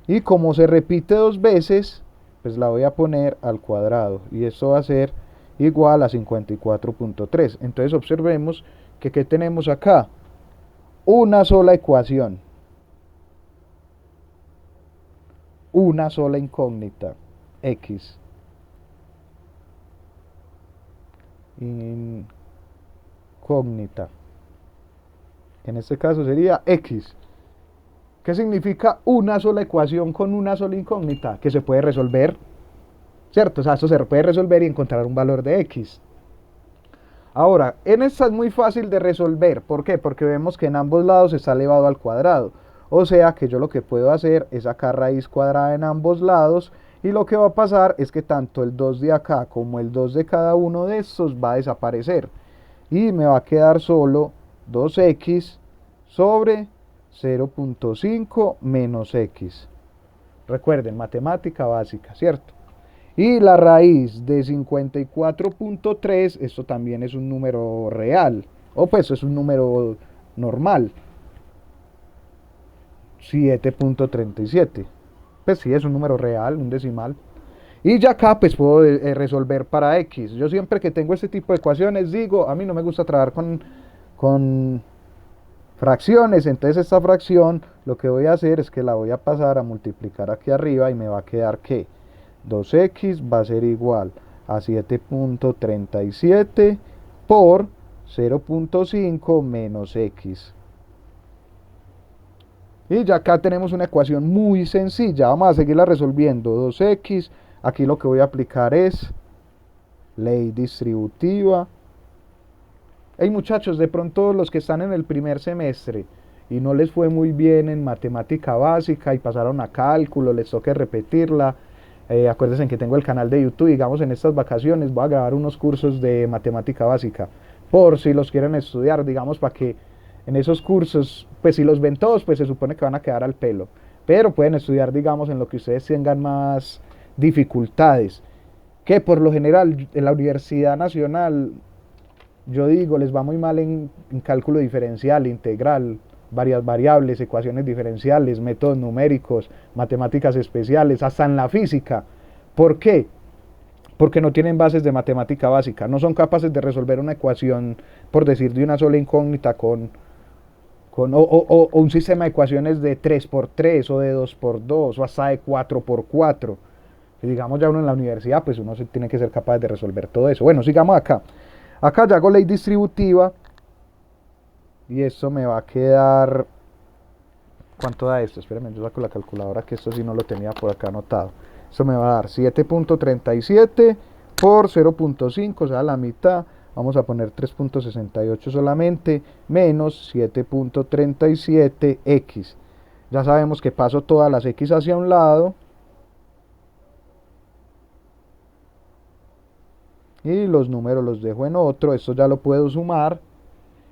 Y como se repite dos veces, pues la voy a poner al cuadrado. Y esto va a ser igual a 54.3. Entonces observemos que ¿qué tenemos acá? Una sola ecuación. Una sola incógnita. X. Incógnita. En este caso sería X. ¿Qué significa una sola ecuación con una sola incógnita? Que se puede resolver, ¿cierto? O sea, esto se puede resolver y encontrar un valor de X. Ahora, en esta es muy fácil de resolver. ¿Por qué? Porque vemos que en ambos lados está elevado al cuadrado. O sea que yo lo que puedo hacer es sacar raíz cuadrada en ambos lados. Y lo que va a pasar es que tanto el 2 de acá como el 2 de cada uno de estos va a desaparecer. Y me va a quedar solo 2x sobre 0.5 menos x. Recuerden, matemática básica, ¿cierto? Y la raíz de 54.3, esto también es un número real, o pues es un número normal, 7.37. Pues sí, es un número real, un decimal. Y ya acá pues puedo resolver para x. Yo siempre que tengo este tipo de ecuaciones digo, a mí no me gusta trabajar con fracciones, entonces esta fracción lo que voy a hacer es que la voy a pasar a multiplicar aquí arriba y me va a quedar que 2x va a ser igual a 7.37 por 0.5 menos x. Y ya acá tenemos una ecuación muy sencilla, vamos a seguirla resolviendo. 2x, aquí lo que voy a aplicar es ley distributiva. Hey muchachos, de pronto los que están en el primer semestre y no les fue muy bien en matemática básica y pasaron a cálculo, les toque repetirla, acuérdense que tengo el canal de YouTube, digamos en estas vacaciones voy a grabar unos cursos de matemática básica, por si los quieren estudiar, digamos para que en esos cursos, pues si los ven todos, pues se supone que van a quedar al pelo, pero pueden estudiar, digamos, en lo que ustedes tengan más dificultades, que por lo general en la Universidad Nacional, yo digo, les va muy mal en cálculo diferencial, integral, varias variables, ecuaciones diferenciales, métodos numéricos, matemáticas especiales, hasta en la física. ¿Por qué? Porque no tienen bases de matemática básica, no son capaces de resolver una ecuación, por decir, de una sola incógnita o un sistema de ecuaciones de 3x3 o de 2x2 o hasta de 4x4. Y digamos ya uno en la universidad, pues uno tiene que ser capaz de resolver todo eso. Bueno, sigamos acá. Acá ya hago ley distributiva y esto me va a quedar... ¿Cuánto da esto? Espérenme, yo saco la calculadora que esto sí no lo tenía por acá anotado. Esto me va a dar 7.37 por 0.5, o sea, la mitad. Vamos a poner 3.68 solamente, menos 7.37x. Ya sabemos que paso todas las x hacia un lado. Y los números los dejo en otro. Esto ya lo puedo sumar.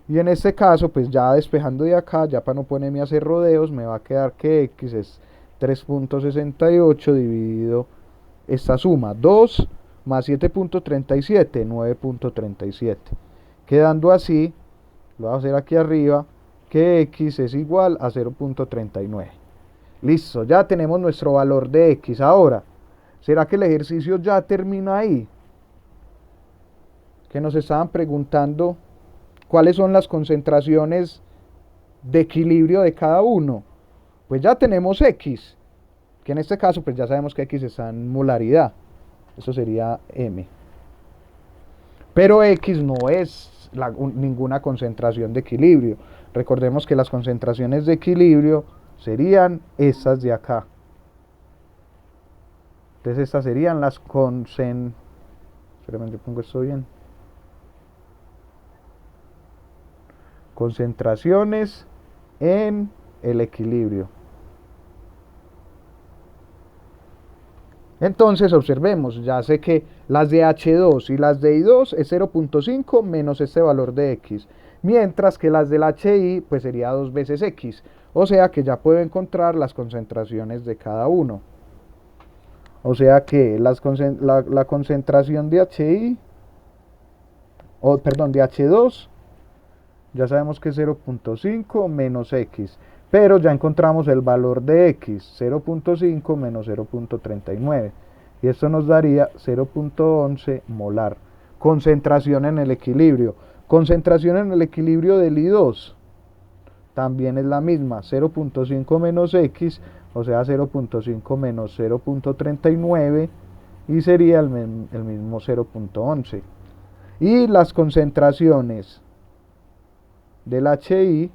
Y en este caso, pues ya despejando de acá, ya para no ponerme a hacer rodeos, me va a quedar que x es 3.68 dividido esta suma, 2 más 7.37, 9.37. Quedando así, lo voy a hacer aquí arriba, que x es igual a 0.39. Listo, ya tenemos nuestro valor de x. Ahora, ¿será que el ejercicio ya termina ahí? Que nos estaban preguntando cuáles son las concentraciones de equilibrio de cada uno. Pues ya tenemos x, que en este caso pues ya sabemos que x está en molaridad. Eso sería m. Pero x no es ninguna concentración de equilibrio. Recordemos que las concentraciones de equilibrio serían estas de acá. Entonces estas serían las Espérame, yo pongo esto bien. Concentraciones en el equilibrio. Entonces observemos, ya sé que las de H2 y las de I2 es 0.5 menos este valor de X, mientras que las del HI pues sería 2 veces X, o sea que ya puedo encontrar las concentraciones de cada uno. O sea que la concentración de HI, perdón, de H2, ya sabemos que es 0.5 menos X, pero ya encontramos el valor de X, 0.5 menos 0.39, y esto nos daría 0.11 molar. Concentración en el equilibrio. Concentración en el equilibrio del I2 también es la misma, 0.5 menos X, o sea 0.5 menos 0.39, y sería el mismo 0.11. Y las concentraciones del HI,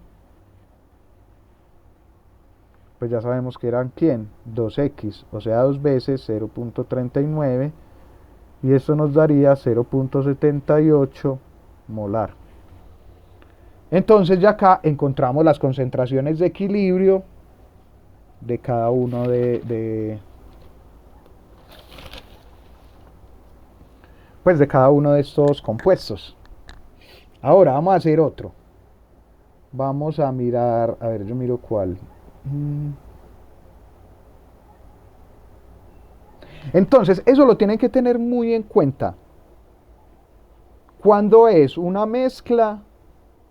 pues ya sabemos que eran ¿quién? 2x, o sea 2 veces 0.39, y esto nos daría 0.78 molar. Entonces ya acá encontramos las concentraciones de equilibrio de cada uno pues de cada uno de estos compuestos. Ahora vamos a hacer otro. Vamos a mirar, a ver, yo miro cuál. Entonces, eso lo tienen que tener muy en cuenta. Cuando es una mezcla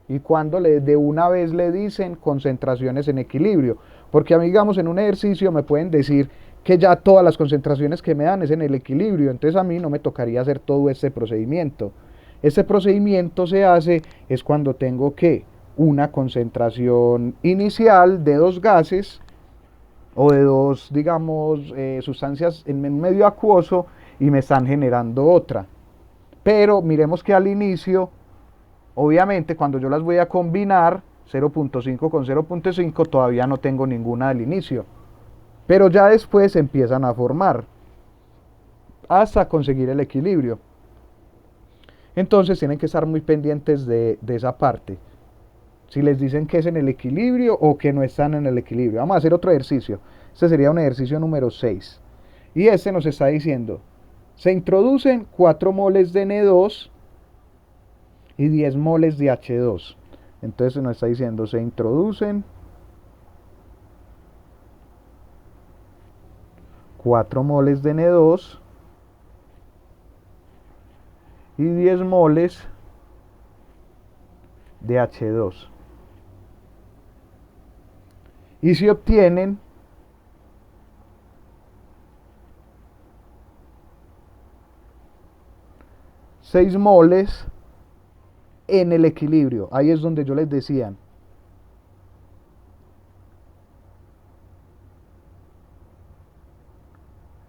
y cuando de una vez le dicen concentraciones en equilibrio. Porque a mí, digamos, en un ejercicio me pueden decir que ya todas las concentraciones que me dan es en el equilibrio. Entonces a mí no me tocaría hacer todo este procedimiento. Este procedimiento se hace es cuando tengo que una concentración inicial de dos gases o de dos, digamos, sustancias en un medio acuoso y me están generando otra. Pero miremos que al inicio, obviamente, cuando yo las voy a combinar, 0.5 con 0.5, todavía no tengo ninguna al inicio. Pero ya después empiezan a formar hasta conseguir el equilibrio. Entonces tienen que estar muy pendientes de esa parte. Si les dicen que es en el equilibrio o que no están en el equilibrio. Vamos a hacer otro ejercicio. Este sería un ejercicio número 6. Y este nos está diciendo, se introducen 4 moles de N2 y 10 moles de H2. Entonces nos está diciendo, se introducen 4 moles de N2 y 10 moles de H2. Y se obtienen 6 moles en el equilibrio. Ahí es donde yo les decía.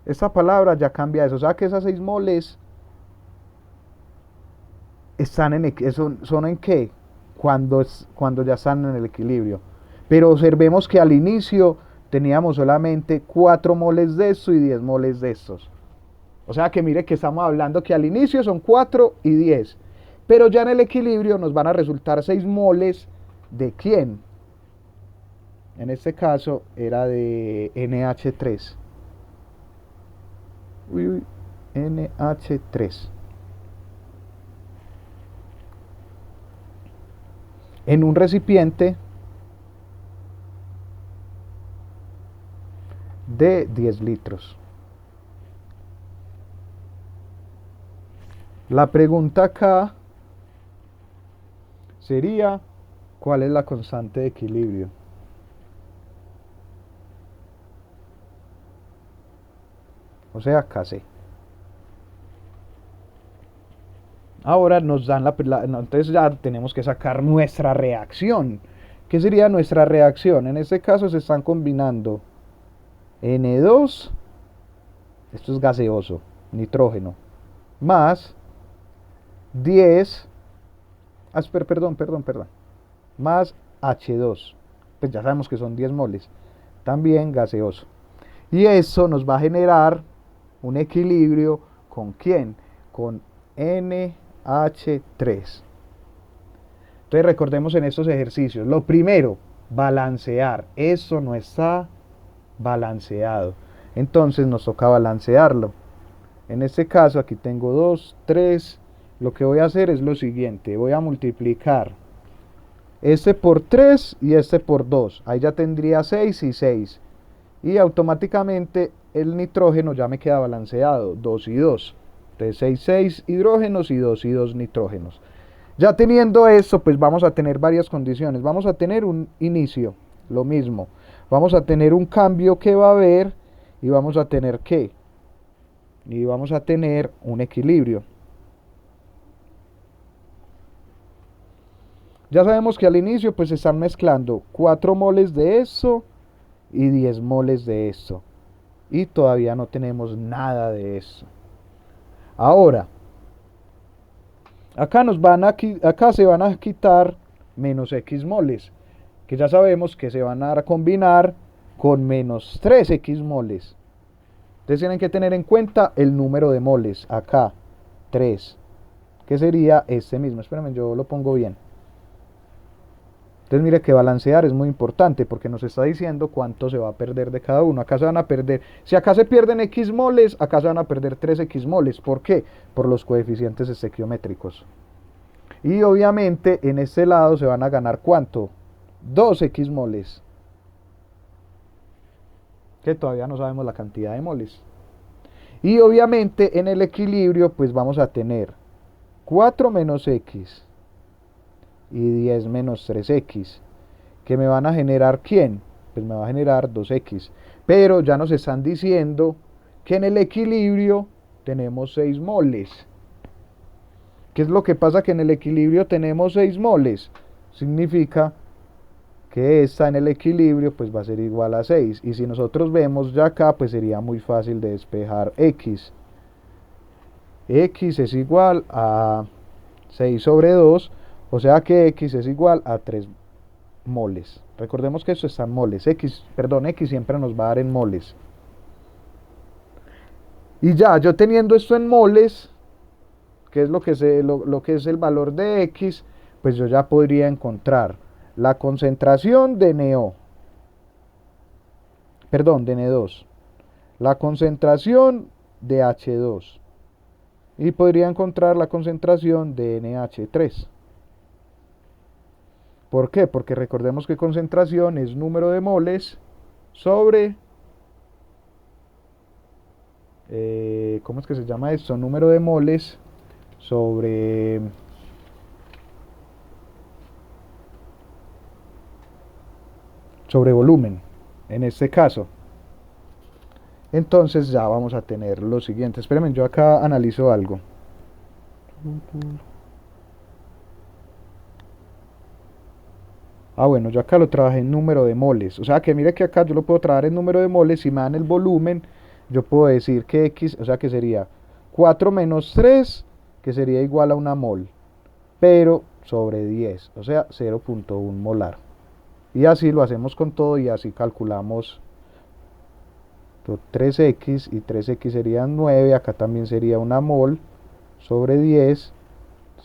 Esta palabra ya cambia eso. O sea que esas 6 moles están son en qué? Cuando ya están en el equilibrio. Pero observemos que al inicio teníamos solamente 4 moles de esto y 10 moles de estos. O sea que mire que estamos hablando que al inicio son 4 y 10. Pero ya en el equilibrio nos van a resultar 6 moles de ¿quién? En este caso era de NH3. Uy, NH3. En un recipiente de 10 litros. La pregunta acá sería, ¿cuál es la constante de equilibrio? O sea, Kc. Ahora nos dan entonces ya tenemos que sacar nuestra reacción. ¿Qué sería nuestra reacción? En este caso se están combinando N2, esto es gaseoso, nitrógeno, más 10, perdón, más H2, pues ya sabemos que son 10 moles, también gaseoso. Y eso nos va a generar un equilibrio ¿con quién? Con NH3. Entonces recordemos en estos ejercicios, lo primero, balancear, eso no está balanceado, entonces nos toca balancearlo. En este caso aquí tengo 2, 3, lo que voy a hacer es lo siguiente, voy a multiplicar este por 3 y este por 2, ahí ya tendría 6 y 6, y automáticamente el nitrógeno ya me queda balanceado, 2 y 2, entonces 6 hidrógenos y 2 nitrógenos. Ya teniendo esto, pues vamos a tener varias condiciones. Vamos a tener un inicio, lo mismo. Vamos a tener un cambio que va a haber y vamos a tener ¿qué? Y vamos a tener un equilibrio. Ya sabemos que al inicio pues se están mezclando 4 moles de esto y 10 moles de esto. Y todavía no tenemos nada de eso. Ahora, acá se van a quitar menos X moles, que ya sabemos que se van a combinar con menos 3X moles. Entonces tienen que tener en cuenta el número de moles, acá, 3, que sería este mismo. Espérenme, yo lo pongo bien. Entonces mire que balancear es muy importante porque nos está diciendo cuánto se va a perder de cada uno. Acá se van a perder, si acá se pierden X moles, acá se van a perder 3X moles. ¿Por qué? Por los coeficientes estequiométricos. Y obviamente en este lado se van a ganar ¿cuánto? 2X moles. Que todavía no sabemos la cantidad de moles. Y obviamente en el equilibrio pues vamos a tener 4 menos X y 10 menos 3X, que me van a generar ¿quién? Pues me va a generar 2X. Pero ya nos están diciendo que en el equilibrio tenemos 6 moles. ¿Qué es lo que pasa? Que en el equilibrio tenemos 6 moles. Significa que esta en el equilibrio pues va a ser igual a 6. Y si nosotros vemos ya acá, pues sería muy fácil de despejar X. X es igual a 6 sobre 2, o sea que X es igual a 3 moles. Recordemos que esto está en moles. X siempre nos va a dar en moles. Y ya, yo teniendo esto en moles, que es lo que es el valor de X, pues yo ya podría encontrar la concentración de NO, de N2, la concentración de H2, y podría encontrar la concentración de NH3. ¿Por qué? Porque recordemos que concentración es número de moles sobre, ¿cómo es que se llama esto? Número de moles sobre volumen, en este caso. Entonces ya vamos a tener lo siguiente. Espérenme, yo acá analizo algo. Bueno, yo acá lo trabajé en número de moles. O sea que mire que acá yo lo puedo trabajar en número de moles. Si me dan el volumen, yo puedo decir que X, o sea que sería 4 menos 3, que sería igual a una mol, pero sobre 10, o sea 0.1 molar. Y así lo hacemos con todo y así calculamos 3x y 3x serían 9, acá también sería una mol sobre 10,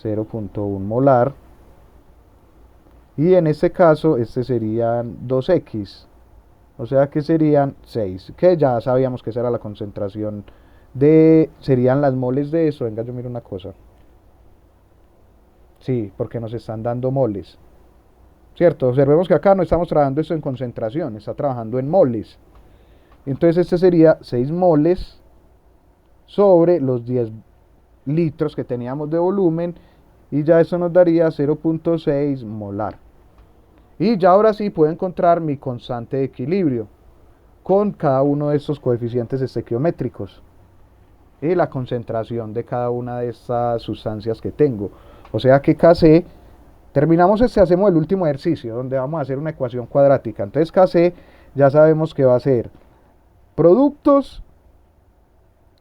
0.1 molar. Y en este caso, este serían 2x, o sea que serían 6, que ya sabíamos que esa era la concentración serían las moles de eso. Venga, yo miro una cosa. Sí, porque nos están dando moles. ¿Cierto? Observemos que acá no estamos trabajando esto en concentración, está trabajando en moles. Entonces este sería 6 moles sobre los 10 litros que teníamos de volumen, y ya eso nos daría 0.6 molar. Y ya ahora sí puedo encontrar mi constante de equilibrio con cada uno de estos coeficientes estequiométricos y la concentración de cada una de estas sustancias que tengo. O sea que Kc, terminamos hacemos el último ejercicio donde vamos a hacer una ecuación cuadrática. Entonces Kc ya sabemos que va a ser productos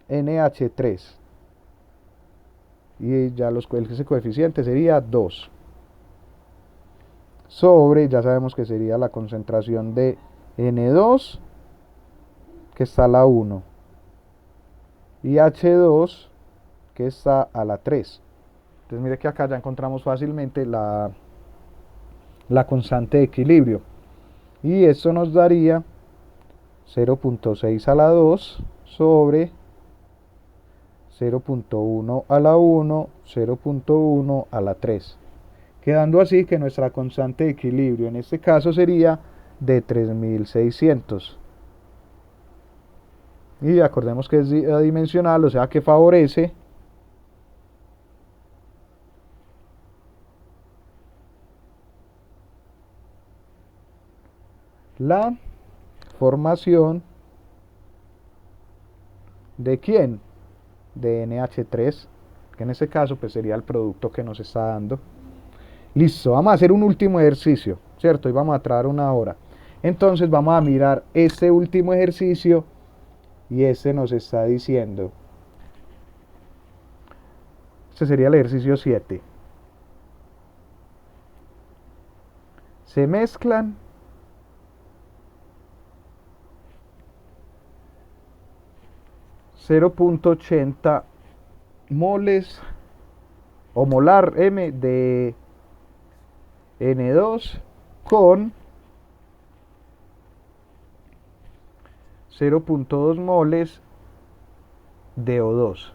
NH3 y ya ese coeficiente sería 2 sobre, ya sabemos que sería la concentración de N2, que está a la 1, y H2, que está a la 3. Entonces mire que acá ya encontramos fácilmente la constante de equilibrio, y esto nos daría 0.6 a la 2 sobre 0.1 a la 1, 0.1 a la 3. Quedando así que nuestra constante de equilibrio en este caso sería de 3600. Y acordemos que es adimensional, o sea que favorece la formación de ¿quién? De NH3, que en este caso pues sería el producto que nos está dando. Listo, vamos a hacer un último ejercicio, ¿cierto? Y vamos a traer una hora. Entonces vamos a mirar este último ejercicio, y este nos está diciendo, este sería el ejercicio 7. Se mezclan 0.80 moles o molar M de N2 con 0.2 moles de O2.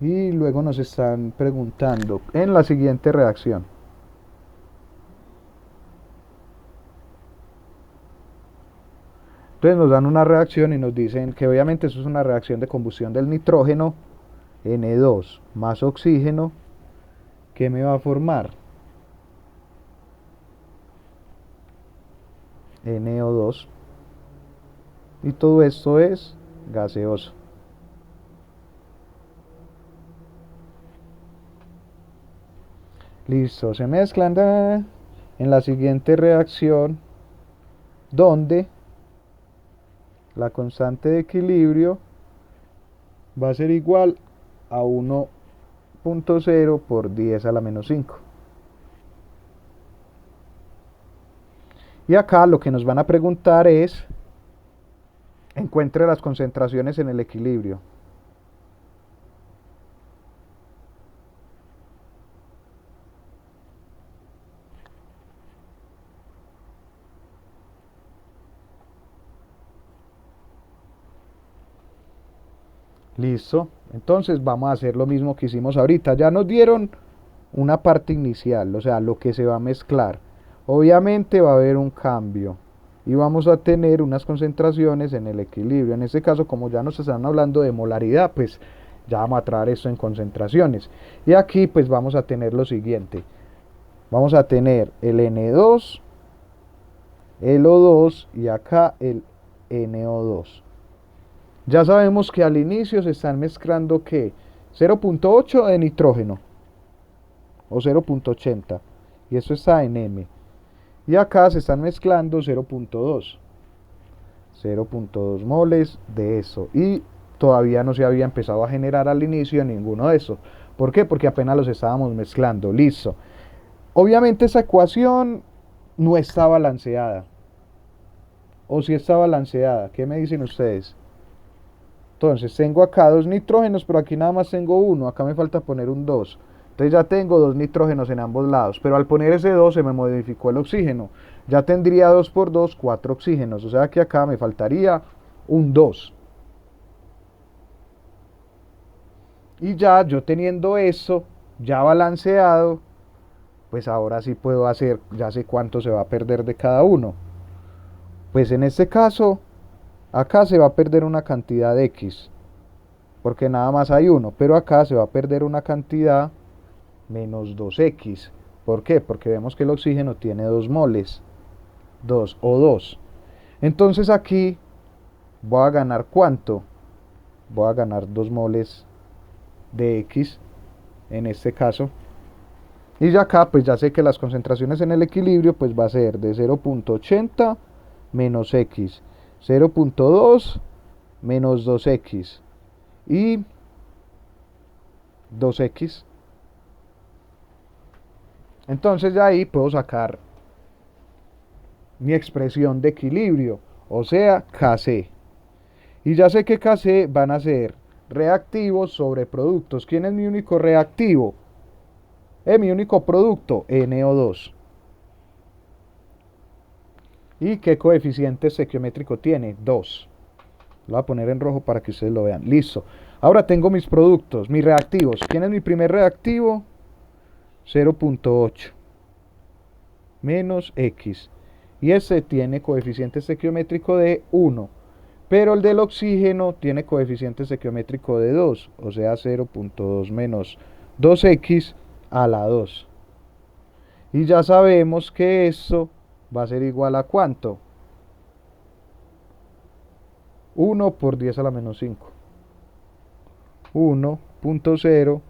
Y luego nos están preguntando en la siguiente reacción. Entonces nos dan una reacción y nos dicen que obviamente eso es una reacción de combustión del nitrógeno, N2 más oxígeno, que me va a formar NO2, y todo esto es gaseoso. Listo, se mezclan en la siguiente reacción, donde la constante de equilibrio va a ser igual a 1.0 por 10 a la menos 5. Y acá lo que nos van a preguntar es, encuentre las concentraciones en el equilibrio. Listo, entonces vamos a hacer lo mismo que hicimos ahorita. Ya nos dieron una parte inicial, o sea, lo que se va a mezclar. Obviamente va a haber un cambio y vamos a tener unas concentraciones en el equilibrio. En este caso, como ya nos están hablando de molaridad, pues ya vamos a traer esto en concentraciones. Y aquí pues vamos a tener lo siguiente. Vamos a tener el N2, el O2 y acá el NO2. Ya sabemos que al inicio se están mezclando que 0.8 de nitrógeno o 0.80, y eso está en M. Y acá se están mezclando 0.2 moles de eso, y todavía no se había empezado a generar al inicio ninguno de eso. ¿Por qué? Porque apenas los estábamos mezclando. Listo. Obviamente esa ecuación no está balanceada. O si está balanceada. ¿Qué me dicen ustedes? Entonces tengo acá dos nitrógenos, pero aquí nada más tengo uno. Acá me falta poner un 2. Entonces ya tengo dos nitrógenos en ambos lados. Pero al poner ese 2 se me modificó el oxígeno. Ya tendría 2 por 2, 4 oxígenos. O sea que acá me faltaría un 2. Y ya yo teniendo eso ya balanceado, pues ahora sí puedo hacer, ya sé cuánto se va a perder de cada uno. Pues en este caso, acá se va a perder una cantidad de X, porque nada más hay uno, pero acá se va a perder una cantidad menos 2X. ¿Por qué? Porque vemos que el oxígeno tiene 2 moles, 2 o 2. Entonces aquí voy a ganar ¿cuánto? Voy a ganar 2 moles de X en este caso. Y ya acá pues ya sé que las concentraciones en el equilibrio pues va a ser de 0.80 menos X, 0.2 menos 2X y 2X. Entonces ya ahí puedo sacar mi expresión de equilibrio, o sea, Kc. Y ya sé que Kc van a ser reactivos sobre productos. ¿Quién es mi único reactivo? Mi único producto, NO2. ¿Y qué coeficiente estequiométrico tiene? 2. Lo voy a poner en rojo para que ustedes lo vean. Listo. Ahora tengo mis productos, mis reactivos. ¿Quién es mi primer reactivo? 0.8 menos X. Y ese tiene coeficiente estequiométrico de 1. Pero el del oxígeno tiene coeficiente estequiométrico de 2. O sea, 0.2 menos 2X a la 2. Y ya sabemos que eso va a ser igual a ¿cuánto? 1 por 10 a la menos 5. 1.0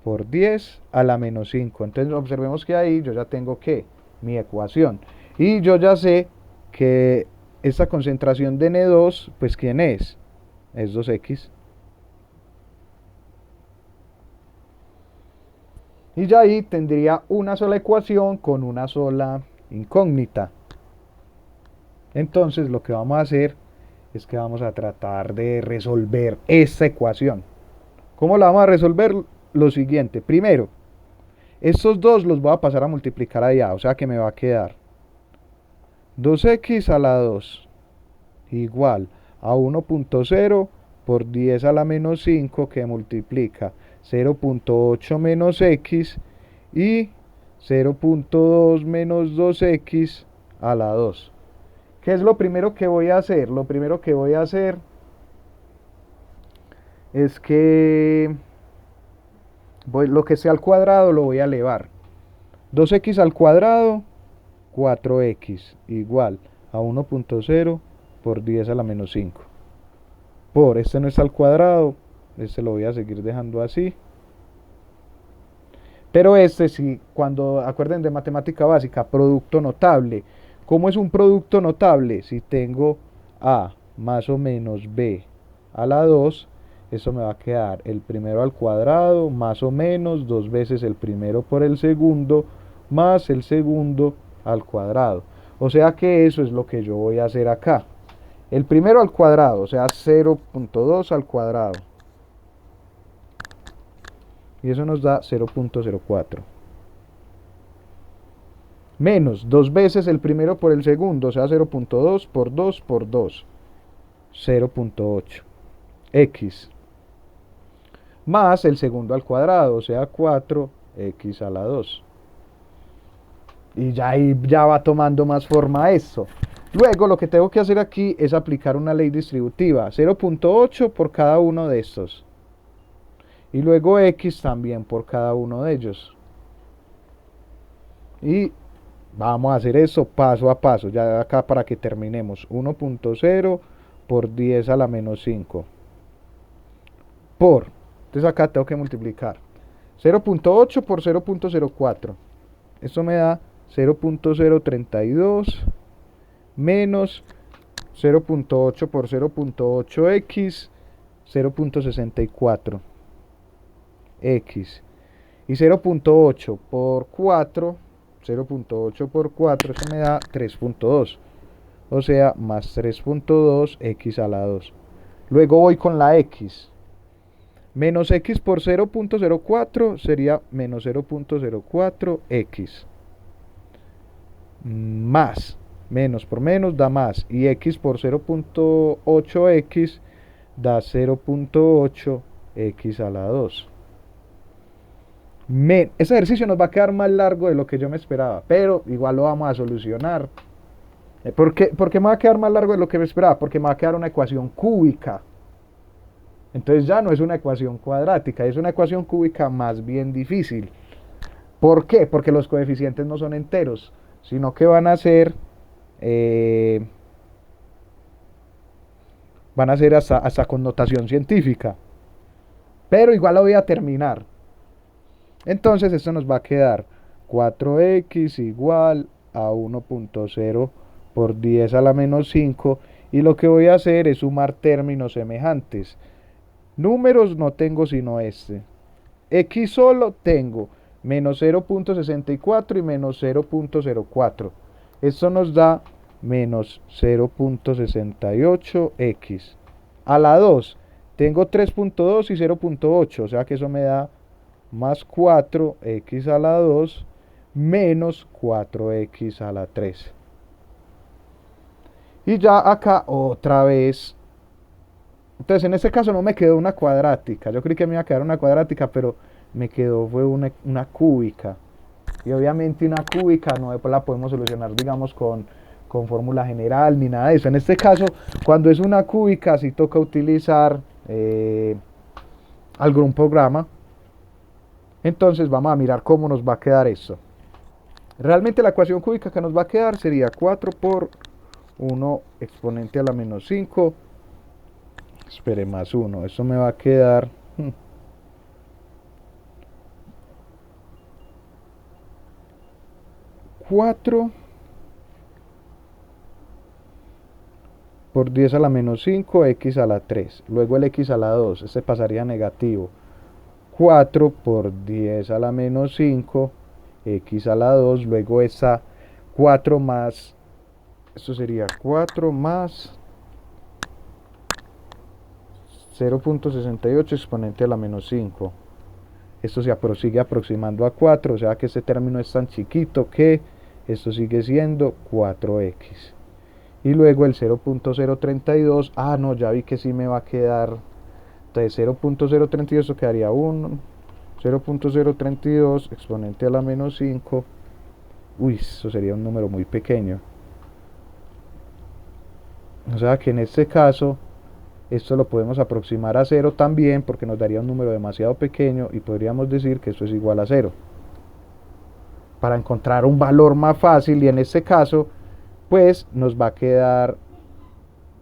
por 10 a la menos 5. Entonces observemos que ahí yo ya tengo que mi ecuación. Y yo ya sé que esta concentración de N2, pues ¿quién es? Es 2X. Y ya ahí tendría una sola ecuación con una sola incógnita. Entonces lo que vamos a hacer es que vamos a tratar de resolver esta ecuación. ¿Cómo la vamos a resolver? Lo siguiente. Primero, estos dos los voy a pasar a multiplicar allá, o sea que me va a quedar 2X a la 2 igual a 1.0 por 10 a la menos 5 que multiplica 0.8 menos X y 0.2 menos 2X a la 2. ¿Qué es lo primero que voy a hacer? Lo primero que voy a hacer es que lo que sea al cuadrado lo voy a elevar. 2X al cuadrado, 4X igual a 1.0 por 10 a la menos 5. Por este no está al cuadrado, este lo voy a seguir dejando así. Pero este sí, cuando acuerden de matemática básica, producto notable. ¿Cómo es un producto notable? Si tengo A más o menos B a la 2, eso me va a quedar el primero al cuadrado más o menos 2 veces el primero por el segundo más el segundo al cuadrado. O sea que eso es lo que yo voy a hacer acá. El primero al cuadrado, o sea 0.2 al cuadrado. Y eso nos da 0.04. Menos 2 veces el primero por el segundo, o sea 0.2 por 2 por 2. 0.8. X. Más el segundo al cuadrado, o sea 4x a la 2. Y ya ahí ya va tomando más forma esto. Luego lo que tengo que hacer aquí es aplicar una ley distributiva. 0.8 por cada uno de estos. Y luego X también por cada uno de ellos. Y vamos a hacer eso paso a paso. Ya acá para que terminemos. 1.0 por 10 a la menos 5. Por. Entonces acá tengo que multiplicar. 0.8 por 0.04. Esto me da 0.032 menos 0.8 por 0.8x, 0.64x. Y 0.8 por 4 0.8 por 4, eso me da 3.2. O sea, más 3.2 x a la 2. Luego voy con la x. Menos x por 0.04 sería menos 0.04x. Más. Menos por menos da más. Y x por 0.8x da 0.8x a la 2. Ese ejercicio nos va a quedar más largo de lo que yo me esperaba, pero igual lo vamos a solucionar. ¿Por qué me va a quedar más largo de lo que me esperaba? Porque me va a quedar una ecuación cúbica. Entonces ya no es una ecuación cuadrática, es una ecuación cúbica más bien difícil. ¿Por qué? Porque los coeficientes no son enteros, sino que van a ser hasta connotación científica. Pero igual la voy a terminar. Entonces esto nos va a quedar 4x igual a 1.0 por 10 a la menos 5. Y lo que voy a hacer es sumar términos semejantes. Números no tengo sino este. X solo tengo menos 0.64 y menos 0.04. Esto nos da menos 0.68x. A la 2 tengo 3.2 y 0.8, o sea que eso me da más 4x a la 2 menos 4x a la 3. Y ya acá otra vez. Entonces en este caso no me quedó una cuadrática. Yo creí que me iba a quedar una cuadrática, pero me quedó fue una cúbica. Y obviamente una cúbica no la podemos solucionar, digamos, con fórmula general ni nada de eso. En este caso, cuando es una cúbica, sí toca utilizar algún programa. Entonces vamos a mirar cómo nos va a quedar esto. Realmente la ecuación cúbica que nos va a quedar sería 4 por 1 exponente a la menos 5. Espere, más 1. Eso me va a quedar... 4 por 10 a la menos 5, x a la 3. Luego el x a la 2, este pasaría negativo. 4 por 10 a la menos 5, x a la 2. Luego esa 4 más, esto sería 4 más 0.68 exponente a la menos 5. Esto se sigue aproximando a 4, o sea que este término es tan chiquito que esto sigue siendo 4x. Y luego el 0.032, no, ya vi que sí me va a quedar, entonces 0.032, esto quedaría 1, 0.032 exponente a la menos 5, eso sería un número muy pequeño. O sea que en este caso, esto lo podemos aproximar a 0 también, porque nos daría un número demasiado pequeño y podríamos decir que esto es igual a 0. Para encontrar un valor más fácil, y en este caso, pues nos va a quedar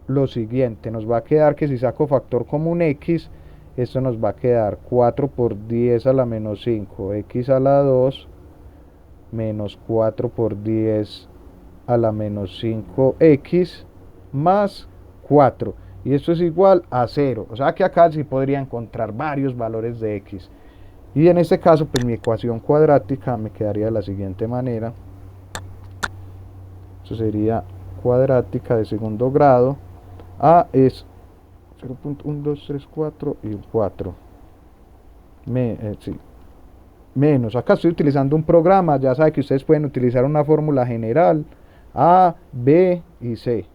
lo siguiente, nos va a quedar que si saco factor común x, esto nos va a quedar 4 por 10 a la menos 5, x a la 2, menos 4 por 10 a la menos 5x, más 4. Y esto es igual a 0. O sea que acá sí podría encontrar varios valores de x. Y en este caso, pues mi ecuación cuadrática me quedaría de la siguiente manera. Eso sería cuadrática de segundo grado. A es 0.1, 2, 3, 4 y 4. Sí. Menos. Acá estoy utilizando un programa. Ya saben que ustedes pueden utilizar una fórmula general. A, B y C.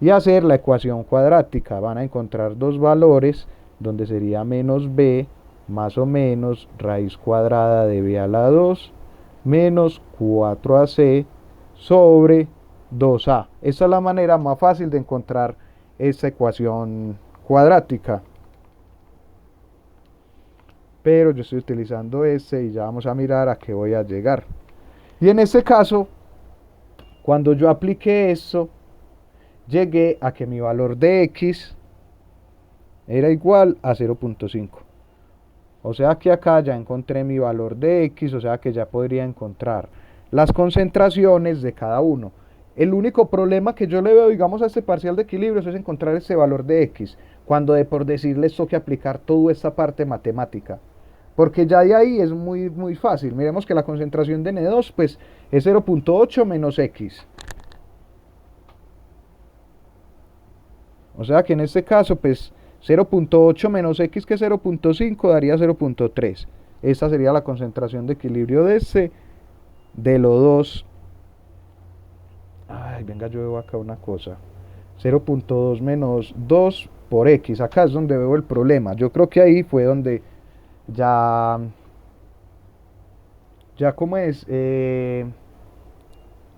Y hacer la ecuación cuadrática. Van a encontrar dos valores, donde sería menos b más o menos raíz cuadrada de b a la 2 menos 4ac sobre 2a. Esta es la manera más fácil de encontrar esta ecuación cuadrática. Pero yo estoy utilizando este y ya vamos a mirar a qué voy a llegar. Y en este caso, cuando yo apliqué esto, llegué a que mi valor de x era igual a 0.5. O sea que acá ya encontré mi valor de x, o sea que ya podría encontrar las concentraciones de cada uno. El único problema que yo le veo, digamos, a este parcial de equilibrios es encontrar ese valor de x, cuando por decirles toque aplicar toda esta parte matemática. porque ya de ahí es muy, muy fácil. Miremos que la concentración de N2 pues es 0.8 menos X. O sea que en este caso pues 0.8 menos X que 0.5 daría 0.3. Esta sería la concentración de equilibrio de este, del O2. Ay, venga, yo veo acá una cosa. 0.2 menos 2 por X. Acá es donde veo el problema. Yo creo que ahí fue donde ya, ya como es,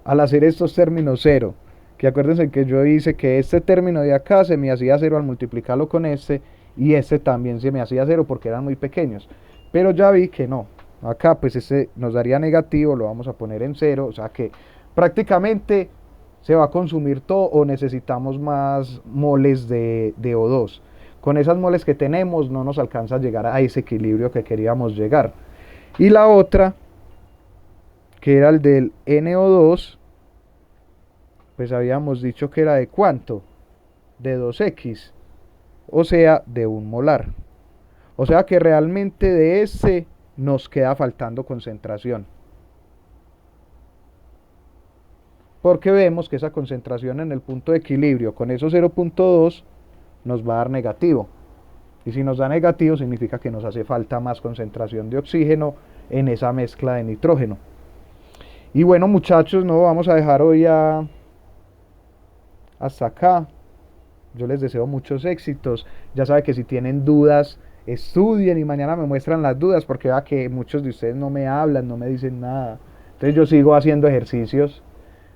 al hacer estos términos cero, que acuérdense que yo hice que este término de acá se me hacía cero al multiplicarlo con este, y este también se me hacía cero porque eran muy pequeños. Pero ya vi que no. Acá pues este nos daría negativo, lo vamos a poner en cero, o sea que prácticamente se va a consumir todo o necesitamos más moles de O2. Con esas moles que tenemos no nos alcanza a llegar a ese equilibrio que queríamos llegar. Y la otra, que era el del NO2, pues habíamos dicho que era de cuánto, de 2x, o sea, de 1 molar. O sea que realmente de ese nos queda faltando concentración. Porque vemos que esa concentración en el punto de equilibrio con esos 0.2 nos va a dar negativo. Y si nos da negativo significa que nos hace falta más concentración de oxígeno en esa mezcla de nitrógeno. Y bueno, muchachos, no vamos a dejar hoy hasta acá. Yo les deseo muchos éxitos. Ya saben que si tienen dudas, estudien y mañana me muestran las dudas, porque vea que muchos de ustedes no me hablan, no me dicen nada. Entonces yo sigo haciendo ejercicios.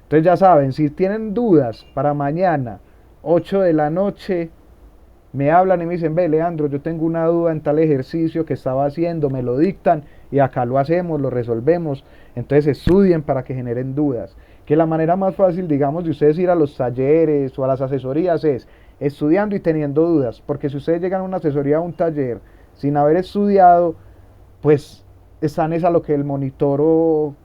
Entonces ya saben, si tienen dudas para mañana, 8 de la noche, me hablan y me dicen, ve Leandro, yo tengo una duda en tal ejercicio que estaba haciendo, me lo dictan y acá lo hacemos, lo resolvemos. Entonces estudien para que generen dudas. Que la manera más fácil, digamos, de ustedes ir a los talleres o a las asesorías es estudiando y teniendo dudas. Porque si ustedes llegan a una asesoría o a un taller sin haber estudiado, pues están es a lo que el monitor o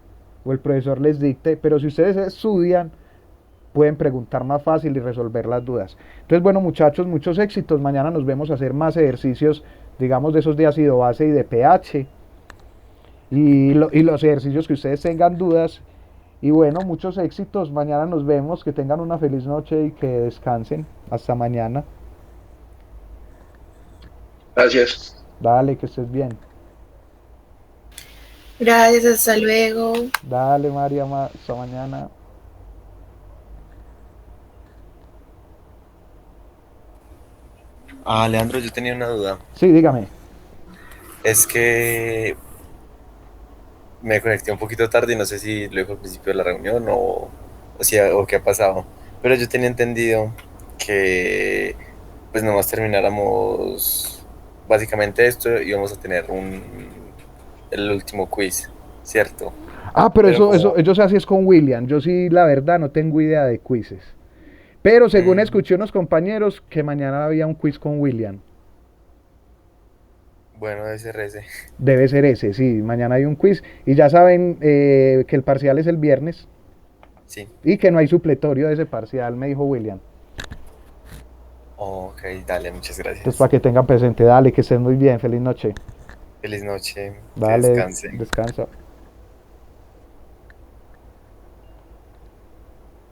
el profesor les dicte. Pero si ustedes estudian, pueden preguntar más fácil y resolver las dudas. Entonces, bueno, muchachos, muchos éxitos. Mañana nos vemos a hacer más ejercicios, digamos, de esos de ácido base y de pH. Y los ejercicios que ustedes tengan dudas. Y bueno, muchos éxitos. Mañana nos vemos. Que tengan una feliz noche y que descansen. Hasta mañana. Gracias. Dale, que estés bien. Gracias, hasta luego. Dale, María, hasta mañana. Ah, Leandro, yo tenía una duda. Sí, dígame. Es que me conecté un poquito tarde y no sé si lo dijo al principio de la reunión o qué ha pasado. Pero yo tenía entendido que pues nomás termináramos básicamente esto y vamos a tener el último quiz, ¿cierto? Ah, pero Pero eso se hace es con William. Yo sí, la verdad, no tengo idea de quizzes. Pero según mm, escuché unos compañeros que mañana había un quiz con William. bueno, SRS. Debe ser ese, sí. Mañana hay un quiz. Y ya saben que el parcial es el viernes. Sí. Y que no hay supletorio de ese parcial, me dijo William. Ok, dale, muchas Entonces, gracias. para que tengan presente, dale, que estén muy bien. Feliz noche. Feliz noche, que Dale, descansen. descansa.